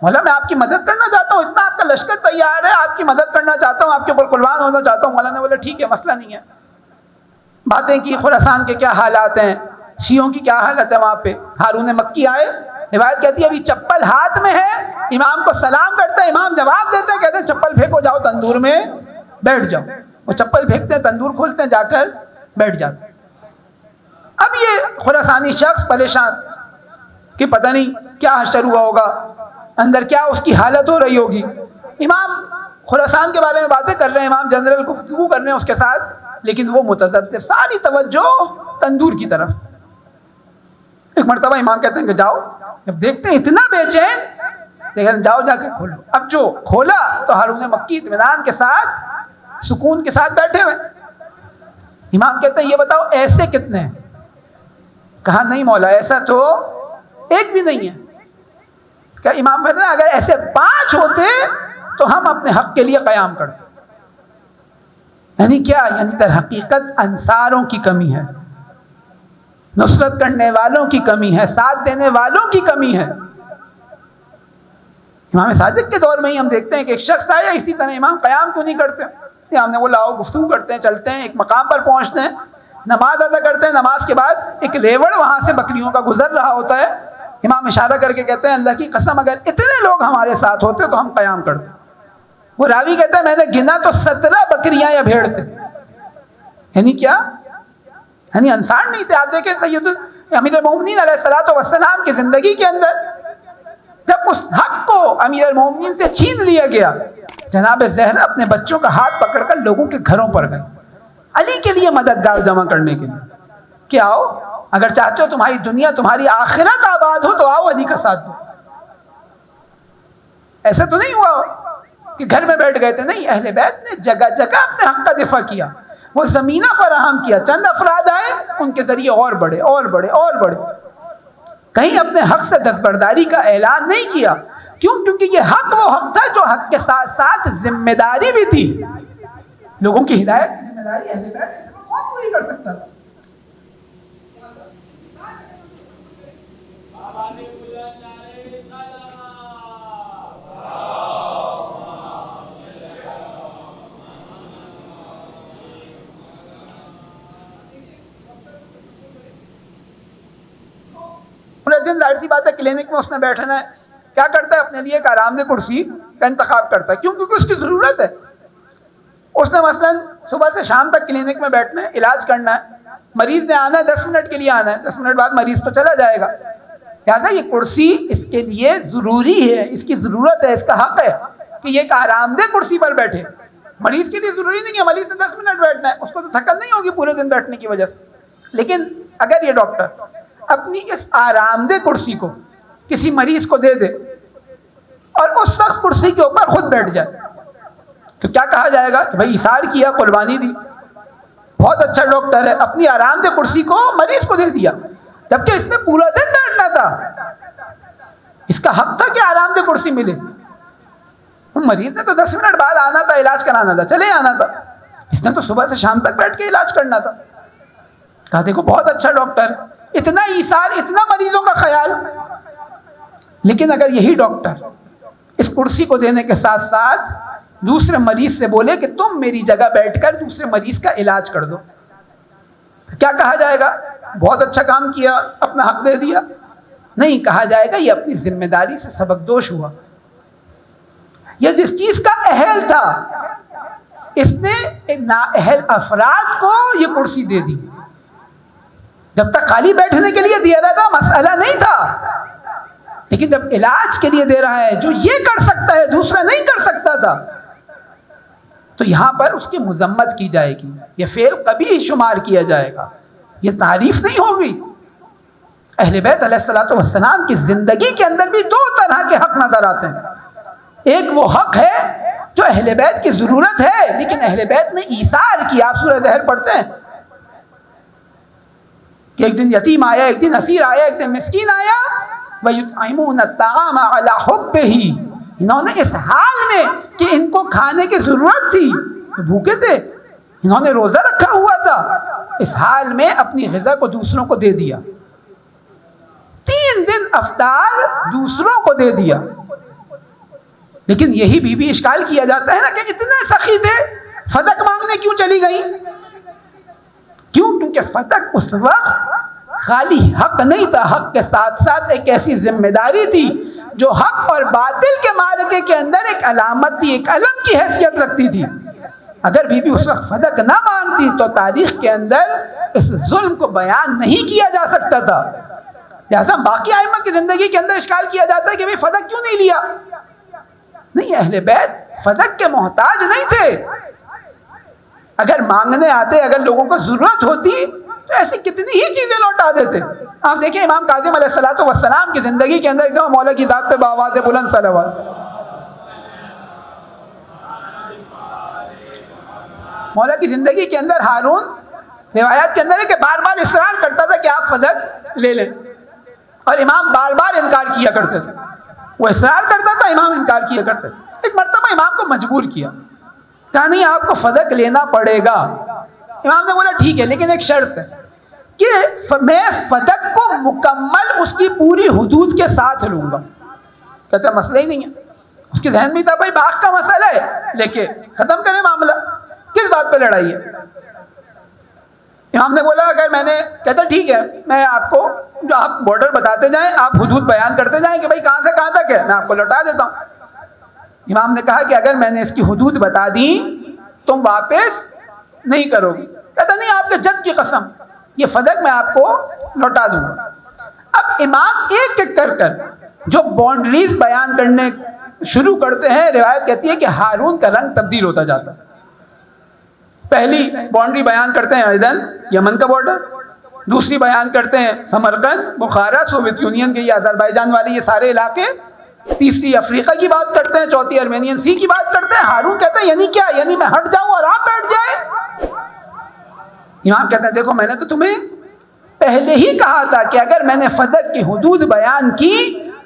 Speaker 1: مولا میں آپ کی مدد کرنا چاہتا ہوں, اتنا آپ کا لشکر تیار ہے, آپ کی مدد کرنا چاہتا ہوں, آپ کے اوپر قربان ہونا چاہتا ہوں. مولانا نے بولا ٹھیک ہے, مسئلہ نہیں ہے. باتیں کی خراسان کے کیا حالات ہیں, شیعوں کی کیا حالت ہے وہاں پہ. ہارون مکی آئے, روایت کہتی ہے ابھی چپل ہاتھ میں ہے, امام کو سلام کرتے ہیں, امام جواب دیتے ہیں, کہتے ہیں چپل پھینکو, جاؤ تندور میں بیٹھ جاؤ. وہ چپل پھینکتے ہیں, تندور کھولتے ہیں, جا کر بیٹھ جاتے ہیں. اب یہ خراسانی شخص پریشان کہ پتہ نہیں کیا حشر ہوا ہوگا, اندر کیا اس کی حالت ہو رہی ہوگی. امام خراسان کے بارے میں باتیں کر رہے ہیں, امام جنرل گفتگو کر رہے ہیں اس کے ساتھ, لیکن وہ متذبذب, ساری توجہ تندور کی طرف. ایک مرتبہ امام کہتے ہیں کہ جاؤ, جب دیکھتے ہیں اتنا بے چین, لیکن جاؤ جا کے کھولو. اب جو کھولا تو ہارون مکی اطمینان کے ساتھ سکون کے ساتھ بیٹھے ہوئے. امام کہتے ہیں یہ بتاؤ ایسے کتنے ہیں؟ کہا نہیں مولا ایسا تو ایک بھی نہیں ہے. کہ امام کہتے ہیں اگر ایسے 5 ہوتے تو ہم اپنے حق کے لیے قیام کرتے. یعنی کیا؟ یعنی در حقیقت انصاروں کی کمی ہے, نصرت کرنے والوں کی کمی ہے, ساتھ دینے والوں کی کمی ہے. امام صادق کے دور میں ہی ہم دیکھتے ہیں کہ ایک شخص آیا اسی طرح, امام قیام کیوں نہیں کرتے؟ امام نے بولا آؤ گفتگو کرتے ہیں, چلتے ہیں, ایک مقام پر پہنچتے ہیں, نماز ادا کرتے ہیں. نماز کے بعد ایک لیوڑ وہاں سے بکریوں کا گزر رہا ہوتا ہے. امام اشارہ کر کے کہتے ہیں اللہ کی قسم اگر اتنے لوگ ہمارے ساتھ ہوتے تو ہم قیام کرتے. وہ راوی کہتا ہے میں نے گنا تو 17 بکریاں یا بھیڑ تھے. یعنی کیا؟ یعنی انصار نہیں تھے. آپ دیکھیں سید امیر المومنین علیہ الصلوۃ والسلام کی زندگی کے اندر جب اس حق کو امیر المومنین سے چھین لیا گیا, جناب زہرا اپنے بچوں کا ہاتھ پکڑ کر لوگوں کے گھروں پر گئے علی کے لیے مددگار جمع کرنے کے لیے کہ آؤ اگر چاہتے ہو تمہاری دنیا تمہاری آخرت آباد ہو تو آؤ علی کا ساتھ دو. ایسا تو نہیں ہوا کہ گھر میں بیٹھ گئے تھے, نہیں, اہل بیت نے جگہ جگہ اپنے حق کا دفاع کیا. وہ زمینہ فراہم کیا, چند افراد آئے ان کے ذریعے اور بڑھے اور بڑھے اور بڑھے. کہیں اپنے حق سے دستبرداری کا اعلان نہیں کیا. کیوں؟ کیونکہ یہ حق وہ حق تھا جو حق کے ساتھ ساتھ ذمہ داری بھی تھی. لوگوں کی ہدایت ذمہ داری اہل بیت کون پوری کر سکتا تھا؟ پورے دن ظاہر سی بات ہے کلینک میں اس نے بیٹھنا ہے, کیا کرتا ہے اپنے لیے ایک آرام دہ کرسی کا انتخاب کرتا ہے. کیوں؟ کیونکہ اس کی ضرورت ہے. اس نے مثلا صبح سے شام تک کلینک میں بیٹھنا ہے, علاج کرنا ہے, مریض نے آنا ہے 10 منٹ کے لیے آنا ہے, 10 منٹ بعد مریض تو چلا جائے گا. لہٰذا یہ کرسی اس کے لیے ضروری ہے, اس کی ضرورت ہے, اس کا حق ہے کہ یہ ایک آرام دہ کرسی پر بیٹھے. مریض کے لیے ضروری نہیں ہے, مریض نے 10 منٹ بیٹھنا ہے, اس کو تو تھکن نہیں ہوگی پورے دن بیٹھنے کی وجہ سے. لیکن اگر یہ ڈاکٹر اپنی اس آرام دہ کرسی کو کسی مریض کو دے دے اور اس سخت کرسی کے اوپر خود بیٹھ جائے تو کیا کہا جائے گا کہ بھائی ایثار کیا, قربانی دی, بہت اچھا ڈاکٹر ہے, اپنی آرام دہ کرسی کو مریض کو دے دیا, جبکہ اس میں پورا دن بیٹھنا تھا. اس کا حق تھا کہ آرام دہ کرسی ملے. مریض نے تو 10 منٹ بعد آنا تھا, علاج کرانا تھا, چلے آنا تھا. اس نے تو صبح سے شام تک بیٹھ کے علاج کرنا تھا. کہا دیکھو بہت اچھا ڈاکٹر ہے, اتنا ایثار, اتنا مریضوں کا خیال. لیکن اگر یہی ڈاکٹر اس کرسی کو دینے کے ساتھ ساتھ دوسرے مریض سے بولے کہ تم میری جگہ بیٹھ کر دوسرے مریض کا علاج کر دو, کیا کہا جائے گا؟ بہت اچھا کام کیا, اپنا حق دے دیا. نہیں, کہا جائے گا یہ اپنی ذمہ داری سے سبق دوش ہوا. یہ جس چیز کا اہل تھا اس نے نااہل افراد کو یہ کرسی دے دی. جب تک خالی بیٹھنے کے لیے دیا رہا تھا مسئلہ نہیں تھا, لیکن جب علاج کے لیے دے رہا ہے جو یہ کر سکتا ہے دوسرا نہیں کر سکتا تھا, تو یہاں پر اس کی مذمت کی جائے گی، یہ فعل قبیح شمار کیا جائے گا، یہ تعریف نہیں ہوگی۔ اہل بیت علیہ الصلوۃ والسلام کی زندگی کے اندر بھی دو طرح کے حق نظر آتے ہیں۔ ایک وہ حق ہے جو اہل بیت کی ضرورت ہے لیکن اہل بیت نے ایثار کیا۔ آپ سورہ دہر پڑھتے ہیں کہ ایک دن یتیم آیا، ایک دن اسیر آیا، ایک دن مسکین آیا، وَيُطْعِمُونَ الطَّعَامَ عَلَىٰ حُبِّهِ، انہوں نے اس حال میں کہ ان کو کھانے کی ضرورت تھی، بھوکے تھے، انہوں نے روزہ رکھا ہوا تھا، اس حال میں اپنی غذا کو دوسروں کو دے دیا، 3 دن افطار دوسروں کو دے دیا۔ لیکن یہی بی بی اشکال کیا جاتا ہے نا کہ اتنے سخی تھے، فدق مانگنے کیوں چلی گئی؟ کیوں؟ کیونکہ فدق اس وقت خالی حق نہیں تھا، حق کے ساتھ ساتھ ایک ایسی ذمہ داری تھی جو حق اور باطل کے معرکے کے اندر ایک علامت تھی، ایک علم کی حیثیت رکھتی تھی۔ اگر بی بی اس وقت فدق نہ مانگتی تو تاریخ کے اندر اس ظلم کو بیان نہیں کیا جا سکتا تھا۔ لہذا باقی ائمہ کی زندگی کے اندر اشکال کیا جاتا ہے کہ بھئی فدق کیوں نہیں لیا؟ نہیں، اہل بیت فدق کے محتاج نہیں تھے۔ اگر مانگنے آتے، اگر لوگوں کو ضرورت ہوتی تو ایسی کتنی ہی چیزیں لوٹا دیتے۔ آپ دیکھیں امام کاظم علیہ السلام کی زندگی کے اندر ایک دم مولا کی ذات پہ بآواز بلند صلوات۔ مولا کی زندگی کے اندر ہارون روایات کے اندر ہے کہ بار بار اصرار کرتا تھا کہ آپ فدق لے لیں، اور امام بار بار انکار کیا کرتے تھے۔ وہ اصرار کرتا تھا، امام انکار کیا کرتے تھے۔ ایک مرتبہ امام کو مجبور کیا، کہا نہیں آپ کو فدق لینا پڑے گا۔ امام نے بولا ٹھیک ہے لیکن ایک شرط ہے کہ میں فدق کو مکمل اس کی پوری حدود کے ساتھ لوں گا۔ کہتا ہے مسئلہ ہی نہیں ہے۔ اس کے ذہن میں تھا بھائی باغ کا مسئلہ ہے، لیکن ختم کریں معاملہ، کس بات پہ لڑائی ہے؟ امام نے بولا اگر میں نے، کہتا ٹھیک ہے میں آپ کو جو آپ بارڈر بتاتے جائیں، آپ حدود بیان کرتے جائیں کہ بھائی کہاں سے کہاں تک ہے، میں آپ کو لوٹا دیتا ہوں۔ امام نے کہا کہ اگر میں نے اس کی حدود بتا دی تم واپس نہیں کرو گی۔ کہتا نہیں آپ کے جد کی قسم، یہ فدق میں آپ کو لوٹا دوں گا۔ اب امام ایک ایک کر کر جو باؤنڈریز بیان کرنے شروع کرتے ہیں، روایت کہتی ہے کہ ہارون کا رنگ تبدیل ہوتا جاتا ہے۔ پہلی باؤنڈری بیان کرتے ہیں ایدن یمن کا بارڈر، دوسری بیان کرتے ہیں سمرقند، بخارا، سوویت یونین کے یہ آذربائیجان والے یہ سارے علاقے، تیسری افریقہ کی بات کرتے ہیں، چوتھی ارمینین سی کی بات کرتے ہیں۔ ہارون کہتے ہیں یعنی کیا؟ یعنی میں ہٹ جاؤں اور آپ بیٹھ جائیں؟ امام کہتے ہیں دیکھو میں نے تو تمہیں پہلے ہی کہا تھا کہ اگر میں نے فدق کی حدود بیان کی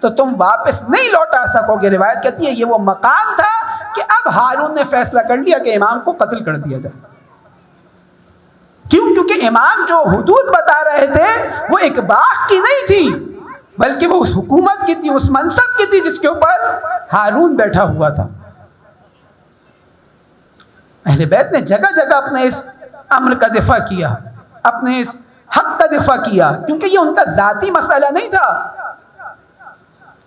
Speaker 1: تو تم واپس نہیں لوٹا سکو گے۔ روایت کہتی ہے یہ وہ مقام تھا کہ اب ہارون نے فیصلہ کر لیا کہ امام کو قتل کر دیا جائے۔ کیوں؟ کیونکہ امام جو حدود بتا رہے تھے وہ ایک باغ کی نہیں تھی، بلکہ وہ اس حکومت کی تھی، اس منصب کی تھی جس کے اوپر ہارون بیٹھا ہوا تھا۔ اہل بیت نے جگہ جگہ اپنے اس امر کا دفاع کیا، اپنے اس حق کا دفاع کیا، کیونکہ یہ ان کا ذاتی مسئلہ نہیں تھا،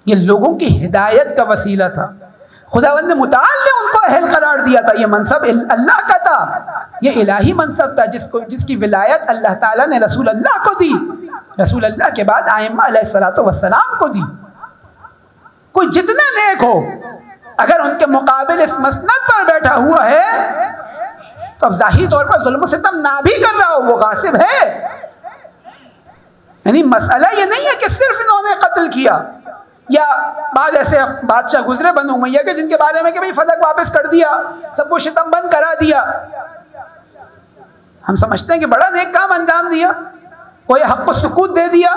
Speaker 1: یہ لوگوں کی ہدایت کا وسیلہ تھا۔ خداوند متعال نے ان کو اہل قرار دیا تھا، یہ منصب اللہ کا تھا، یہ الہی منصب تھا جس کی ولایت اللہ تعالیٰ نے رسول اللہ کو دی، رسول اللہ کے بعد ائمہ علیہ السلام کو دی۔ کوئی جتنا نیک ہو اگر ان کے مقابل اس مسند پر بیٹھا ہوا ہے تو اب ظاہری طور پر ظلم و ستم نہ بھی کر رہا ہو، وہ غاصب ہے۔ یعنی مسئلہ یہ نہیں ہے کہ صرف انہوں نے قتل کیا، یا بعض ایسے بادشاہ گزرے بنو امیہ کے جن کے بارے میں کہ بھئی فدق واپس کر دیا، سب وہ شتم بند کرا دیا، ہم سمجھتے ہیں کہ بڑا نیک کام انجام دیا، کوئی حق کو سکوت دے دیا،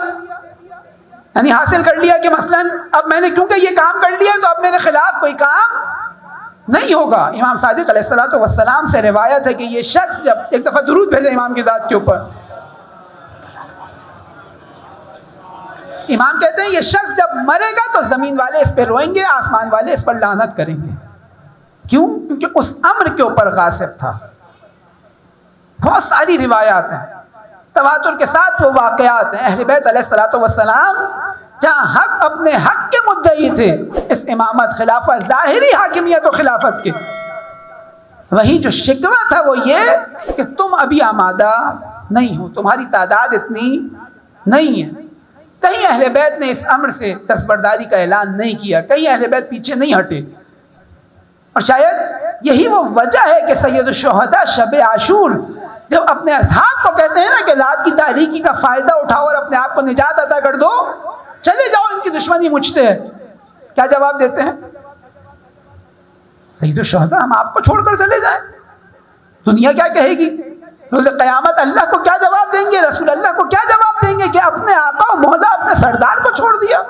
Speaker 1: یعنی حاصل کر لیا کہ مثلا اب میں نے کیونکہ یہ کام کر لیا تو اب میرے خلاف کوئی کام نہیں ہوگا۔ امام صادق علیہ السلام سے روایت ہے کہ یہ شخص جب ایک دفعہ درود بھیجے امام کی ذات کے اوپر، امام کہتے ہیں یہ شخص جب مرے گا تو زمین والے اس پہ روئیں گے، آسمان والے اس پر لعنت کریں گے۔ کیوں؟ کیونکہ اس امر کے اوپر غاصب تھا۔ بہت ساری روایات ہیں، تواتر کے ساتھ وہ واقعات ہیں۔ اہل بیت علیہ السلام جہاں حق اپنے حق کے مدعی تھے، اس امامت، خلافت، ظاہری حاکمیت و خلافت کے، وہی جو شکوہ تھا وہ یہ کہ تم ابھی آمادہ نہیں ہو، تمہاری تعداد اتنی نہیں ہے۔ کہیں اہل بیت نے اس امر سے دستبرداری کا اعلان نہیں کیا، کہیں اہل بیت پیچھے نہیں ہٹے، اور شاید یہی وہ وجہ ہے کہ سید الشہداء شب عاشور جب اپنے اصحاب کو کہتے ہیں نا کہ رات کی تاریکی کا فائدہ اٹھاؤ اور اپنے آپ کو نجات عطا کر دو، چلے جاؤ، ان کی دشمنی مجھ سے ہے، کیا جواب دیتے ہیں؟ سید الشہداء ہم آپ کو چھوڑ کر چلے جائیں، دنیا کیا کہے گی؟ روز قیامت اللہ کو کیا جواب دیں گے؟ رسول اللہ کو کیا جواب دیں گے کہ اپنے آقا و مولا اپنے سردار کو چھوڑ دیا؟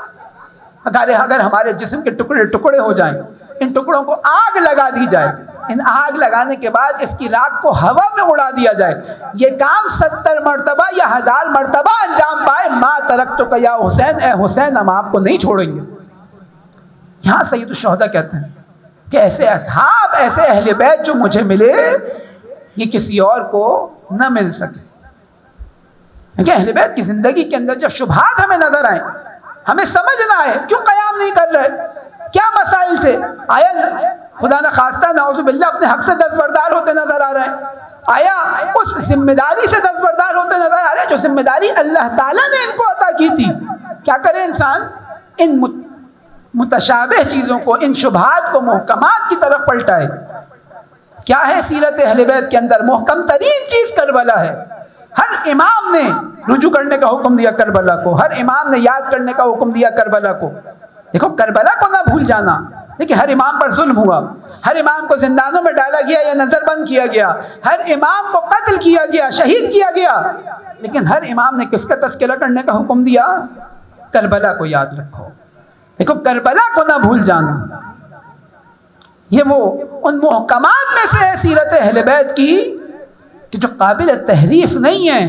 Speaker 1: اگر ہمارے جسم کے ٹکڑے ٹکڑے ہو جائیں، ان ٹکڑوں کو آگ لگا دی جائے، ان آگ لگانے کے بعد اس کی راکھ کو ہوا میں اڑا دیا جائے، یہ کام 70 مرتبہ یا 1000 مرتبہ انجام پائے، ما ترکتک یا حسین، اے حسین ہم آپ کو نہیں چھوڑیں گے۔ یہاں سید الشہداء کہتے ہیں کہ ایسے اصحاب، ایسے اہل بیت جو مجھے ملے، یہ کسی اور کو نہ مل سکے۔ کہ اہل بیت کی زندگی کے اندر جب شبہات ہمیں نظر آئیں، ہمیں سمجھ نہ آئے کیوں قیام نہیں کر رہے، کیا مسائل تھے، آیا خدا نہ خواستہ نعوذ باللہ اپنے حق سے دستبردار ہوتے نظر آ رہے ہیں، آیا اس ذمہ داری سے دستبردار ہوتے نظر آ رہے ہیں جو ذمہ داری اللہ تعالیٰ نے ان کو عطا کی تھی۔ کیا کرے انسان؟ ان متشابہ چیزوں کو، ان شبہات کو محکمات کی طرف پلٹائے۔ کیا ہے سیرت اہل بیت کے اندر؟ محکم ترین چیز کربلا ہے۔ ہر امام نے رجوع کرنے کا حکم دیا کربلا کو، ہر امام نے یاد کرنے کا حکم دیا کربلا کو۔ دیکھو کربلا کو نہ بھول جانا، دیکھیں ہر امام پر ظلم ہوا، ہر امام کو زندانوں میں ڈالا گیا یا نظر بند کیا گیا، ہر امام کو قتل کیا گیا، شہید کیا گیا، لیکن ہر امام نے کس کا تذکرہ کرنے کا حکم دیا؟ کربلا کو یاد رکھو۔ دیکھو کربلا کو نہ بھول جانا، یہ وہ ان محکمات میں سے ہے سیرت اہل بیت کی کہ جو قابل تحریف نہیں ہے۔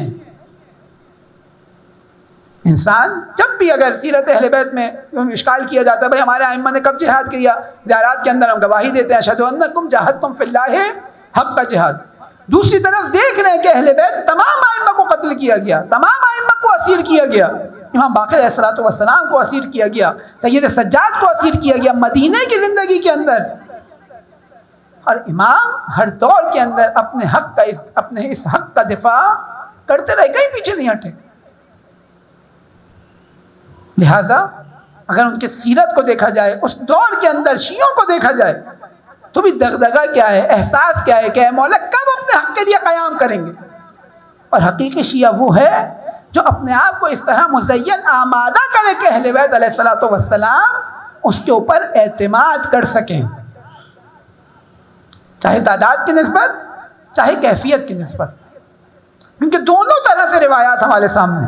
Speaker 1: انسان جب بھی اگر سیرت اہل بیت میں اشکال کیا جاتا ہے، بھائی ہمارے ائمہ نے کب جہاد کیا؟ زیارات کے اندر ہم گواہی دیتے ہیں اشہد انکم جاہدتم فی اللہ حق کا جہاد۔ دوسری طرف دیکھ رہے ہیں کہ اہل بیت تمام ائمہ کو قتل کیا گیا، تمام ائمہ کو اسیر کیا گیا، امام باقر علیہ الصلوۃ والسلام کو اسیر کیا گیا، سید سجاد کو اسیر کیا گیا مدینے کی زندگی کے اندر، اور امام ہر دور کے اندر اپنے اس حق کا دفاع کرتے رہے، کہیں پیچھے نہیں ہٹے۔ لہذا اگر ان کی سیرت کو دیکھا جائے، اس دور کے اندر شیعوں کو دیکھا جائے، تو بھی دغدغہ کیا ہے، احساس کیا ہے کہ اے مولا کب اپنے حق کے لیے قیام کریں گے؟ اور حقیقی شیعہ وہ ہے جو اپنے آپ کو اس طرح مزین آمادہ کرے کہ اہل بیت علیہ الصلوۃ والسلام اس کے اوپر اعتماد کر سکیں، چاہے تعداد کی نسبت، چاہے کیفیت کی نسبت، کیونکہ دونوں طرح سے روایات ہمارے سامنے،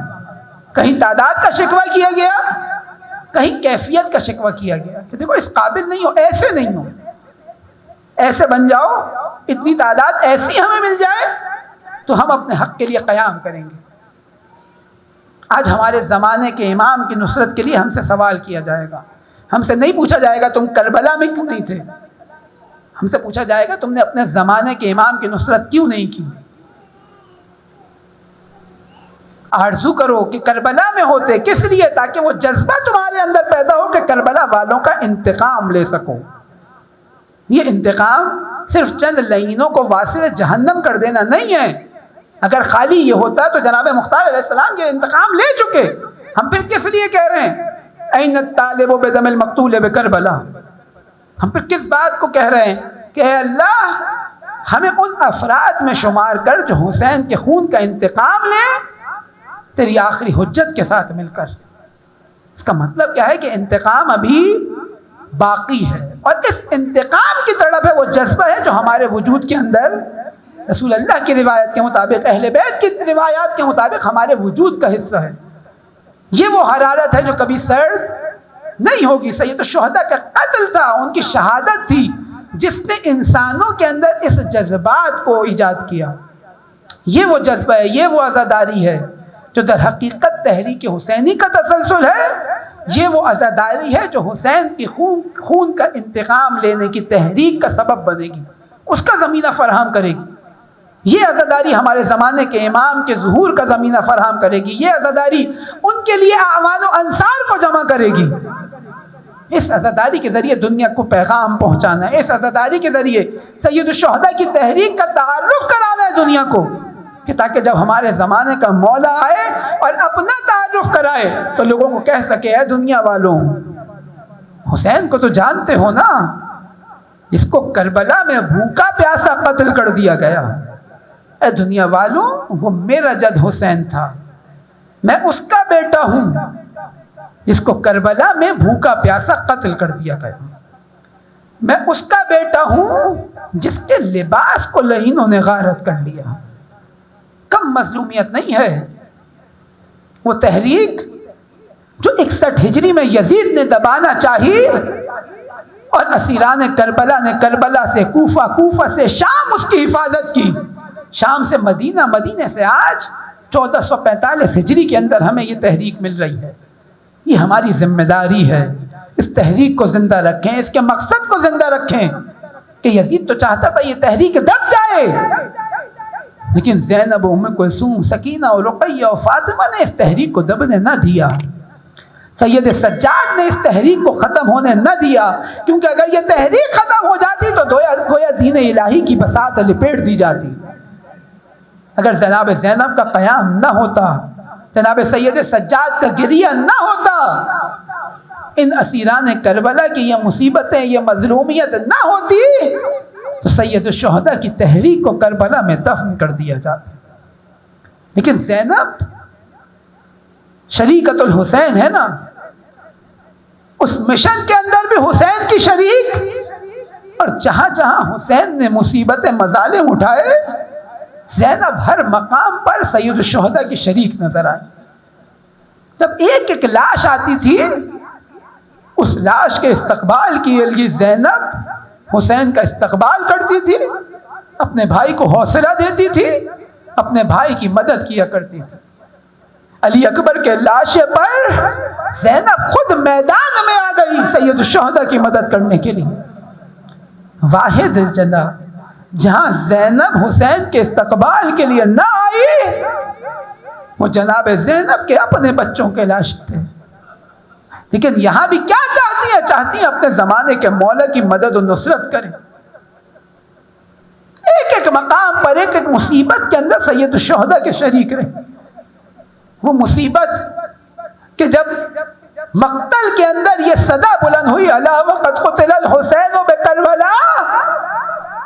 Speaker 1: کہیں تعداد کا شکوہ کیا گیا، کہیں کیفیت کا شکوہ کیا گیا کہ دیکھو اس قابل نہیں ہو، ایسے نہیں ہو، ایسے بن جاؤ، اتنی تعداد ایسی ہمیں مل جائے تو ہم اپنے حق کے لیے قیام کریں گے۔ آج ہمارے زمانے کے امام کی نصرت کے لیے ہم سے سوال کیا جائے گا، ہم سے نہیں پوچھا جائے گا تم کربلا میں کیوں نہیں تھے، ہم سے پوچھا جائے گا تم نے اپنے زمانے کے امام کی نصرت کیوں نہیں کی۔ آرزو کرو کہ کربلا میں ہوتے، کس لیے؟ تاکہ وہ جذبہ تمہارے اندر پیدا ہو کہ کربلا والوں کا انتقام لے سکو۔ یہ انتقام صرف چند لعینوں کو واصل جہنم کر دینا نہیں ہے۔ اگر خالی یہ ہوتا تو جناب مختار علیہ السلام کے انتقام لے چکے، ہم پھر کس لیے کہہ رہے ہیں این الطالب بدم المقتول بکربلا؟ ہم پھر کس بات کو کہہ رہے ہیں کہ اے اللہ ہمیں ان افراد میں شمار کر جو حسین کے خون کا انتقام لیں تیری آخری حجت کے ساتھ مل کر۔ اس کا مطلب کیا ہے کہ انتقام ابھی باقی ہے، اور اس انتقام کی طرف ہے وہ جذبہ ہے جو ہمارے وجود کے اندر رسول اللہ کی روایت کے مطابق، اہل بیت کی روایات کے مطابق ہمارے وجود کا حصہ ہے۔ یہ وہ حرارت ہے جو کبھی سرد نہیں ہوگی۔ سید الشہداء کا قتل تھا، ان کی شہادت تھی جس نے انسانوں کے اندر اس جذبات کو ایجاد کیا۔ یہ وہ جذبہ ہے، یہ وہ عزاداری ہے جو در حقیقت تحریک حسینی کا تسلسل ہے۔ یہ وہ عزاداری ہے جو حسین کی خون کا انتقام لینے کی تحریک کا سبب بنے گی، اس کا زمینہ فراہم کرے گی۔ یہ عزاداری ہمارے زمانے کے امام کے ظہور کا زمینہ فراہم کرے گی۔ یہ عزاداری ان کے لیے اعوان و انصار کو جمع کرے گی۔ اس عزاداری کے ذریعے دنیا کو پیغام پہنچانا ہے، اس عزاداری کے ذریعے سید الشہداء کی تحریک کا تعارف کرانا ہے دنیا کو، کہ تاکہ جب ہمارے زمانے کا مولا آئے اور اپنا تعارف کرائے تو لوگوں کو کہہ سکے اے دنیا والوں، حسین کو تو جانتے ہو نا، اس کو کربلا میں بھوکا پیاسا قتل کر دیا گیا۔ اے دنیا والوں، وہ میرا جد حسین تھا، میں اس کا بیٹا ہوں جس کو کربلا میں بھوکا پیاسا قتل کر دیا گیا۔ میں اس کا بیٹا ہوں جس کے لباس کو لعینوں نے غارت کر لیا۔ کم مظلومیت نہیں ہے وہ تحریک جو 61 ہجری میں یزید نے دبانا چاہی، اور اسیران کربلا نے کربلا سے کوفہ، کوفہ سے شام اس کی حفاظت کی، شام سے مدینہ، مدینے سے آج 1445 ہجری کے اندر ہمیں یہ تحریک مل رہی ہے۔ یہ ہماری ذمہ داری ہے، اس تحریک کو زندہ رکھیں، اس کے مقصد کو زندہ رکھیں کہ یزید تو چاہتا تھا یہ تحریک دب جائے، لیکن زینب و ام کلثوم، سکینہ و رقیہ و فاطمہ نے اس تحریک کو دبنے نہ دیا، سید سجاد نے اس تحریک کو ختم ہونے نہ دیا، کیونکہ اگر یہ تحریک ختم ہو جاتی تو گویا دین الہی کی بساط لپیٹ دی جاتی۔ اگر جناب زینب کا قیام نہ ہوتا، جناب سید سجاد کا گریہ نہ ہوتا، ان اسیران کربلا کی یہ مصیبتیں، یہ مظلومیت نہ ہوتی، تو سید الشہداء کی تحریک کو کربلا میں دفن کر دیا جاتا۔ لیکن زینب شریکت الحسین ہے نا، اس مشن کے اندر بھی حسین کی شریک، اور جہاں جہاں حسین نے مصیبتیں، مظالم اٹھائے، زینب ہر مقام پر سید الشہداء کی شریک نظر آئی۔ جب ایک ایک لاش آتی تھی، اس لاش کے استقبال کے لیے زینب حسین کا استقبال کرتی تھی، اپنے بھائی کو حوصلہ دیتی تھی، اپنے بھائی کی مدد کیا کرتی تھی۔ علی اکبر کے لاشے پر زینب خود میدان میں آ گئی سید الشہداء کی مدد کرنے کے لیے۔ واحد جگہ جہاں زینب حسین کے استقبال کے لیے نہ آئی، وہ جناب زینب کے اپنے بچوں کے لاشے تھے۔ لیکن یہاں بھی کیا چاہتی ہیں؟ چاہتی ہیں اپنے زمانے کے مولا کی مدد و نصرت کریں۔ ایک ایک مقام پر، ایک ایک مصیبت کے اندر سید الشہداء کے شریک رہے۔ وہ مصیبت کہ جب مقتل کے اندر یہ صدا بلند ہوئی، الا وقد قتل الحسین بکربلا،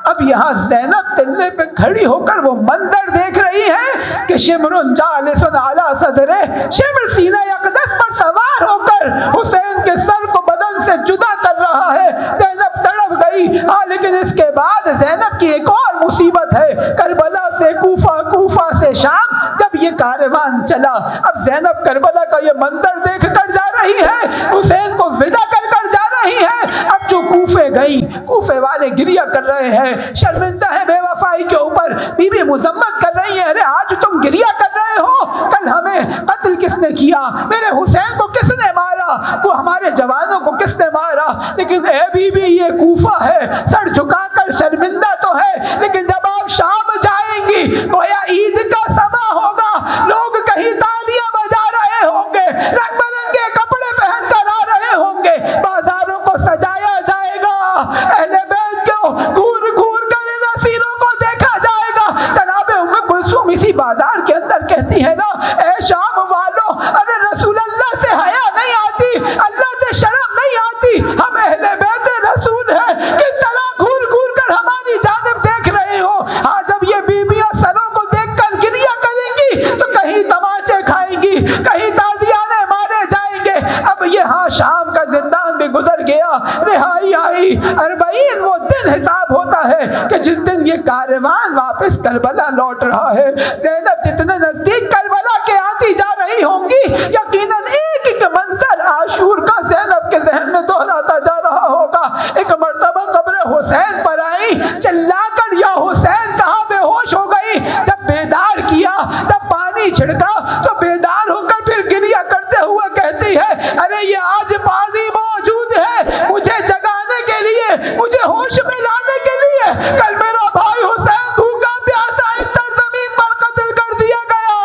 Speaker 1: اب یہاں زینب تلے پہ کھڑی ہو کر وہ منظر دیکھ رہی ہے کہ شمر جالس علی صدرہ، شمر سینہ اقدس پر سوار ہو کر حسین کے سر کو بدن سے جدا کر رہا ہے۔ زینب تڑپ گئی۔ ہاں، لیکن اس کے بعد زینب کی ایک اور مصیبت ہے، کربلا سے کوفہ، کوفہ سے شام جب یہ کاروان چلا، اب زینب کربلا کا یہ منظر دیکھ کر جا رہی ہے، حسین کو ودا کر کر جا رہی ہے۔ اب جو کوفے گئی، کوفے والے گریہ کر رہے ہیں، شرمندہ ہے بے وفائی کے اوپر، بی بی مذمت کر رہی ہے، ارے آج تم گریہ کر رہے ہو، کل ہمیں قتل کس نے کیا، میرے حسین کو کس نے مارا، وہ ہمارے جوانوں کو کس نے مارا۔ لیکن اے بی بی، یہ کوفہ ہے، سر جھکا کر شرمندہ تو ہے، لیکن جب آپ شام جائیں گی گویا عید کا سما ہوگا، لوگ کہیں تالیاں بجا رہے ہوں گے، رنگ برنگے کپڑے پہن کر آ رہے ہوں گے، بازاروں کو سجایا جائے گا، اہل بیت کو گھور گھور کر ان اسیروں کو دیکھا جائے گا۔ جناب ام کلثوم اسی بازار کے اندر کہتی ہے نا، اے شام والوں، ارے رسول اللہ سے حیا نہیں آتی، اللہ سے شرم نہیں آتی، ہم اہل بیت رسول ہیں، کس طرح گھور گھور کر ہماری جانب دیکھ رہے ہو۔ ہاں، جب یہ بیویاں سروں کو دیکھ کر گریہ کریں گی تو کہیں تماچے کھائیں گی، کہیں تازیانے مارے جائیں گے۔ اب یہاں شام کا زندان بھی گزر گیا، رہائی آئی، 40 وہ دن حساب ہوتا ہے کہ جس دن یہ کاروان واپس کربلا لوٹ رہا ہے۔ زینب جتنے نزدیک کربلا کے آتی جا رہی ہوں گی، یقیناً ایک ایک منظر عاشور کا زینب کے ذہن میں دہراتا جا رہا ہوگا۔ ایک مرتبہ قبر حسین پر آئی، چلا کر یا حسین کہاں بے ہوش ہو گئی، جب بیدار کیا، جب پانی چھڑکا تو بیدار ہو کر پھر گریہ کرتے ہوئے کہتی ہے، ارے یہ آج پانی موجود ہے مجھے جگانے کے لیے، مجھے ہوش میں لانے کے لیے، کل میرا بھائی حسین بھوکا پیاسا اس سرزمین پر قتل کر دیا گیا،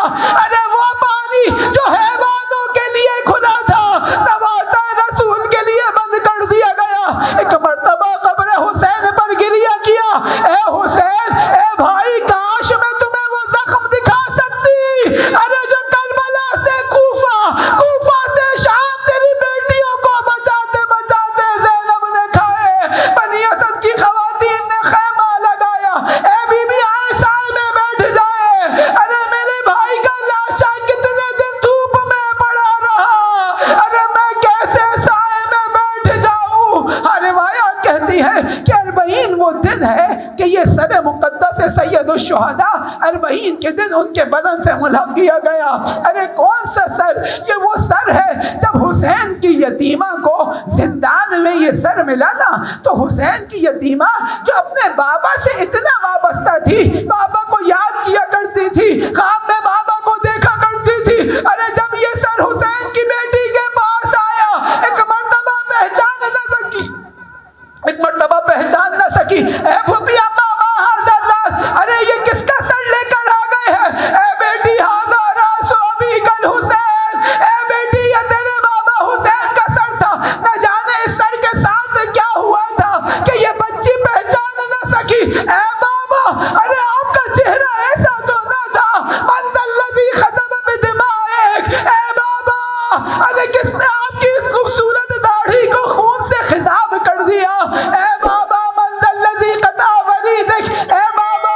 Speaker 1: ارے وہ پانی جو حیوانوں کے لیے کھلا تھا نوازہ رسول کے لیے بند کر دیا گیا۔ ایک مرتبہ قبر حسین پر گریہ کیا، اے حسین، اے بھائی، کاش میں تمہیں وہ زخم دکھا سکتی، ارے جو کربلا سے کوفہ، کوفہ سے شام تیری بیٹیوں کو بچا کہتی ہے کہ 40 وہ دن ہے کہ یہ سر مقدس سید الشہداء 40 کے دن ان کے بدن سے ملحق کیا گیا۔ ارے کون سا سر؟ یہ وہ سر ہے جب حسین کی یتیمہ کو زندان میں یہ سر ملا نا، تو حسین کی یتیمہ جو اپنے بابا سے اتنا وابستہ تھی، بابا کو یاد کیا کرتی تھی، خواب میں بابا کو دیکھا کرتی تھی، ارے جب یہ سر حسین کی بیٹی کے پاس آیا، ایک مرتبہ پہچان نہ سکی، اے پھوپھی اما ما ھذا الراس، ارے یہ کس کا سر لے کر آ گئے ہیں؟ اے بیٹی ھذا راس ابیک الحسین، اے بیٹی یہ تیرے بابا حسین کا سر تھا۔ نہ جانے اس سر کے ساتھ کیا ہوا تھا کہ یہ بچی پہچان نہ سکی۔ اے بابا، ارے آپ کا چہرہ ایسا تو نہ تھا، من ذا الذی ختم بدمائک، اے بابا، ارے کس نے آپ کی اس خوبصورت داڑھی کو خون سے خطاب کر دیا؟ اے بابا، من ذا الذی قطع وریدک، اے بابا،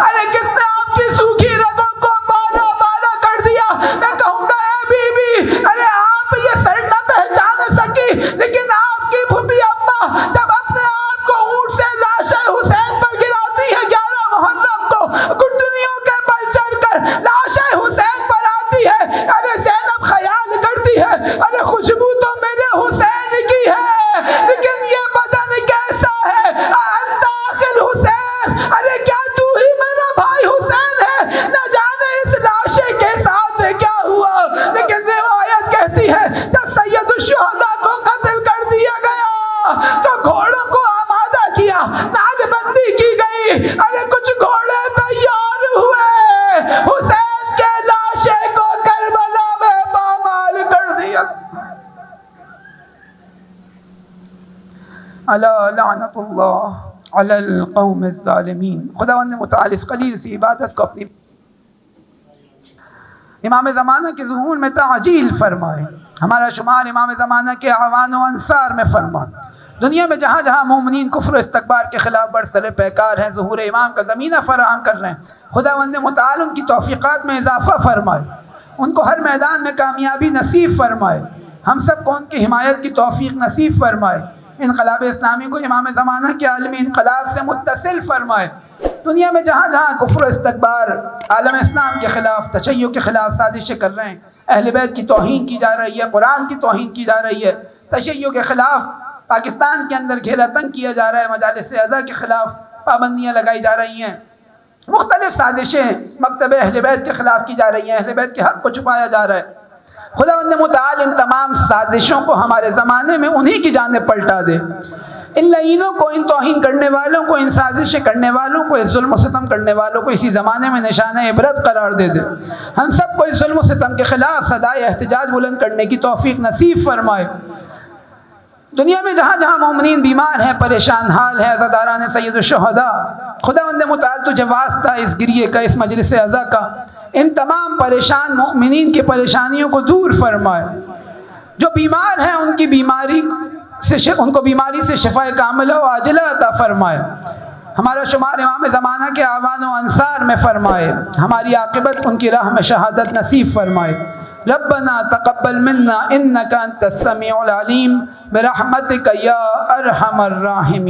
Speaker 1: ارے کس نے آپ کی سوکھی رگوں کو بالا بالا کر دیا؟ میں کہوں گا اے بی بی، ارے آپ یہ سر نہ پہچان سکی، لیکن آپ کی پھوپھی اما جب اپنے آپ کو اونٹ سے لاش حسین پر گراتی ہے 11 محرم کو، گھٹنیوں کے بل چڑھ کر لاش حسین پر آتی ہے، ارے زینب خیال کرتی ہے ارے خوشبو تو میرے حسین کی ہے، لیکن یہ بدن کیسا ہے؟ انت اخی الحسین، ارے کیا تو ہی میرا بھائی حسین ہے؟ نہ جانے اس لاشے کے ساتھ کیا ہوا، لیکن روایت کہتی ہے جب سید الشہداء کو قتل کر دیا گیا تو گھوڑوں کو آمادہ کیا، نعل بندی کی گئی، ارے کچھ گھوڑے تیار ہوئے، حسین کے لاشے کو کربلا میں پامال کر دیا۔ الا لعنت اللہ علی القوم الظالمین۔ خداوند متعال اس قلیل سی عبادت کو اپنی امام زمانہ کے ظہور میں تعجیل فرمائے، ہمارا شمار امام زمانہ کے اعوان و انصار میں فرمائے۔ دنیا میں جہاں جہاں مومنین کفر و استکبار کے خلاف برسر پیکار ہیں، ظہور امام کا زمینہ فراہم کر رہے ہیں، خداوند متعال ان کی توفیقات میں اضافہ فرمائے، ان کو ہر میدان میں کامیابی نصیب فرمائے، ہم سب کو ان کی حمایت کی توفیق نصیب فرمائے، انقلاب اسلامی کو امام زمانہ کے عالمی انقلاب سے متصل فرمائے۔ دنیا میں جہاں جہاں کفر و استکبار عالم اسلام کے خلاف، تشیع کے خلاف سازشیں کر رہے ہیں، اہل بیت کی توہین کی جا رہی ہے، قرآن کی توہین کی جا رہی ہے، تشیع کے خلاف پاکستان کے اندر گھیرا تنگ کیا جا رہا ہے، مجالس اعضاء کے خلاف پابندیاں لگائی جا رہی ہیں، مختلف سازشیں مکتب اہل بیت کے خلاف کی جا رہی ہیں، اہل بیت کے حق کو چھپایا جا رہا ہے۔ خداوند متعال ان تمام سازشوں کو ہمارے زمانے میں انہی کی جانب پلٹا دے، ان لعینوں کو، ان توہین کرنے والوں کو، ان سازشیں کرنے والوں کو، اس ظلم و ستم کرنے والوں کو اسی زمانے میں نشانہ عبرت قرار دے دے، ہم سب کو اس ظلم و ستم کے خلاف صدائے احتجاج بلند کرنے کی توفیق نصیب فرمائے۔ دنیا میں جہاں جہاں مومنین بیمار ہیں، پریشان حال ہیں، عزاداران سید الشہداء، خداوند متعال تجھے واسطہ اس گریے کا، اس مجلس عزا کا، ان تمام پریشان مومنین کی پریشانیوں کو دور فرمائے، جو بیمار ہیں ان کی بیماری سے ان کو بیماری سے شفا کاملہ و عاجلہ عطا فرمائے، ہمارا شمار امام زمانہ کے اعوان و انصار میں فرمائے، ہماری عاقبت ان کی راہ میں شہادت نصیب فرمائے۔ ربنا تقبل منا انك انت السميع العليم برحمتك يا ارحم الراحمين۔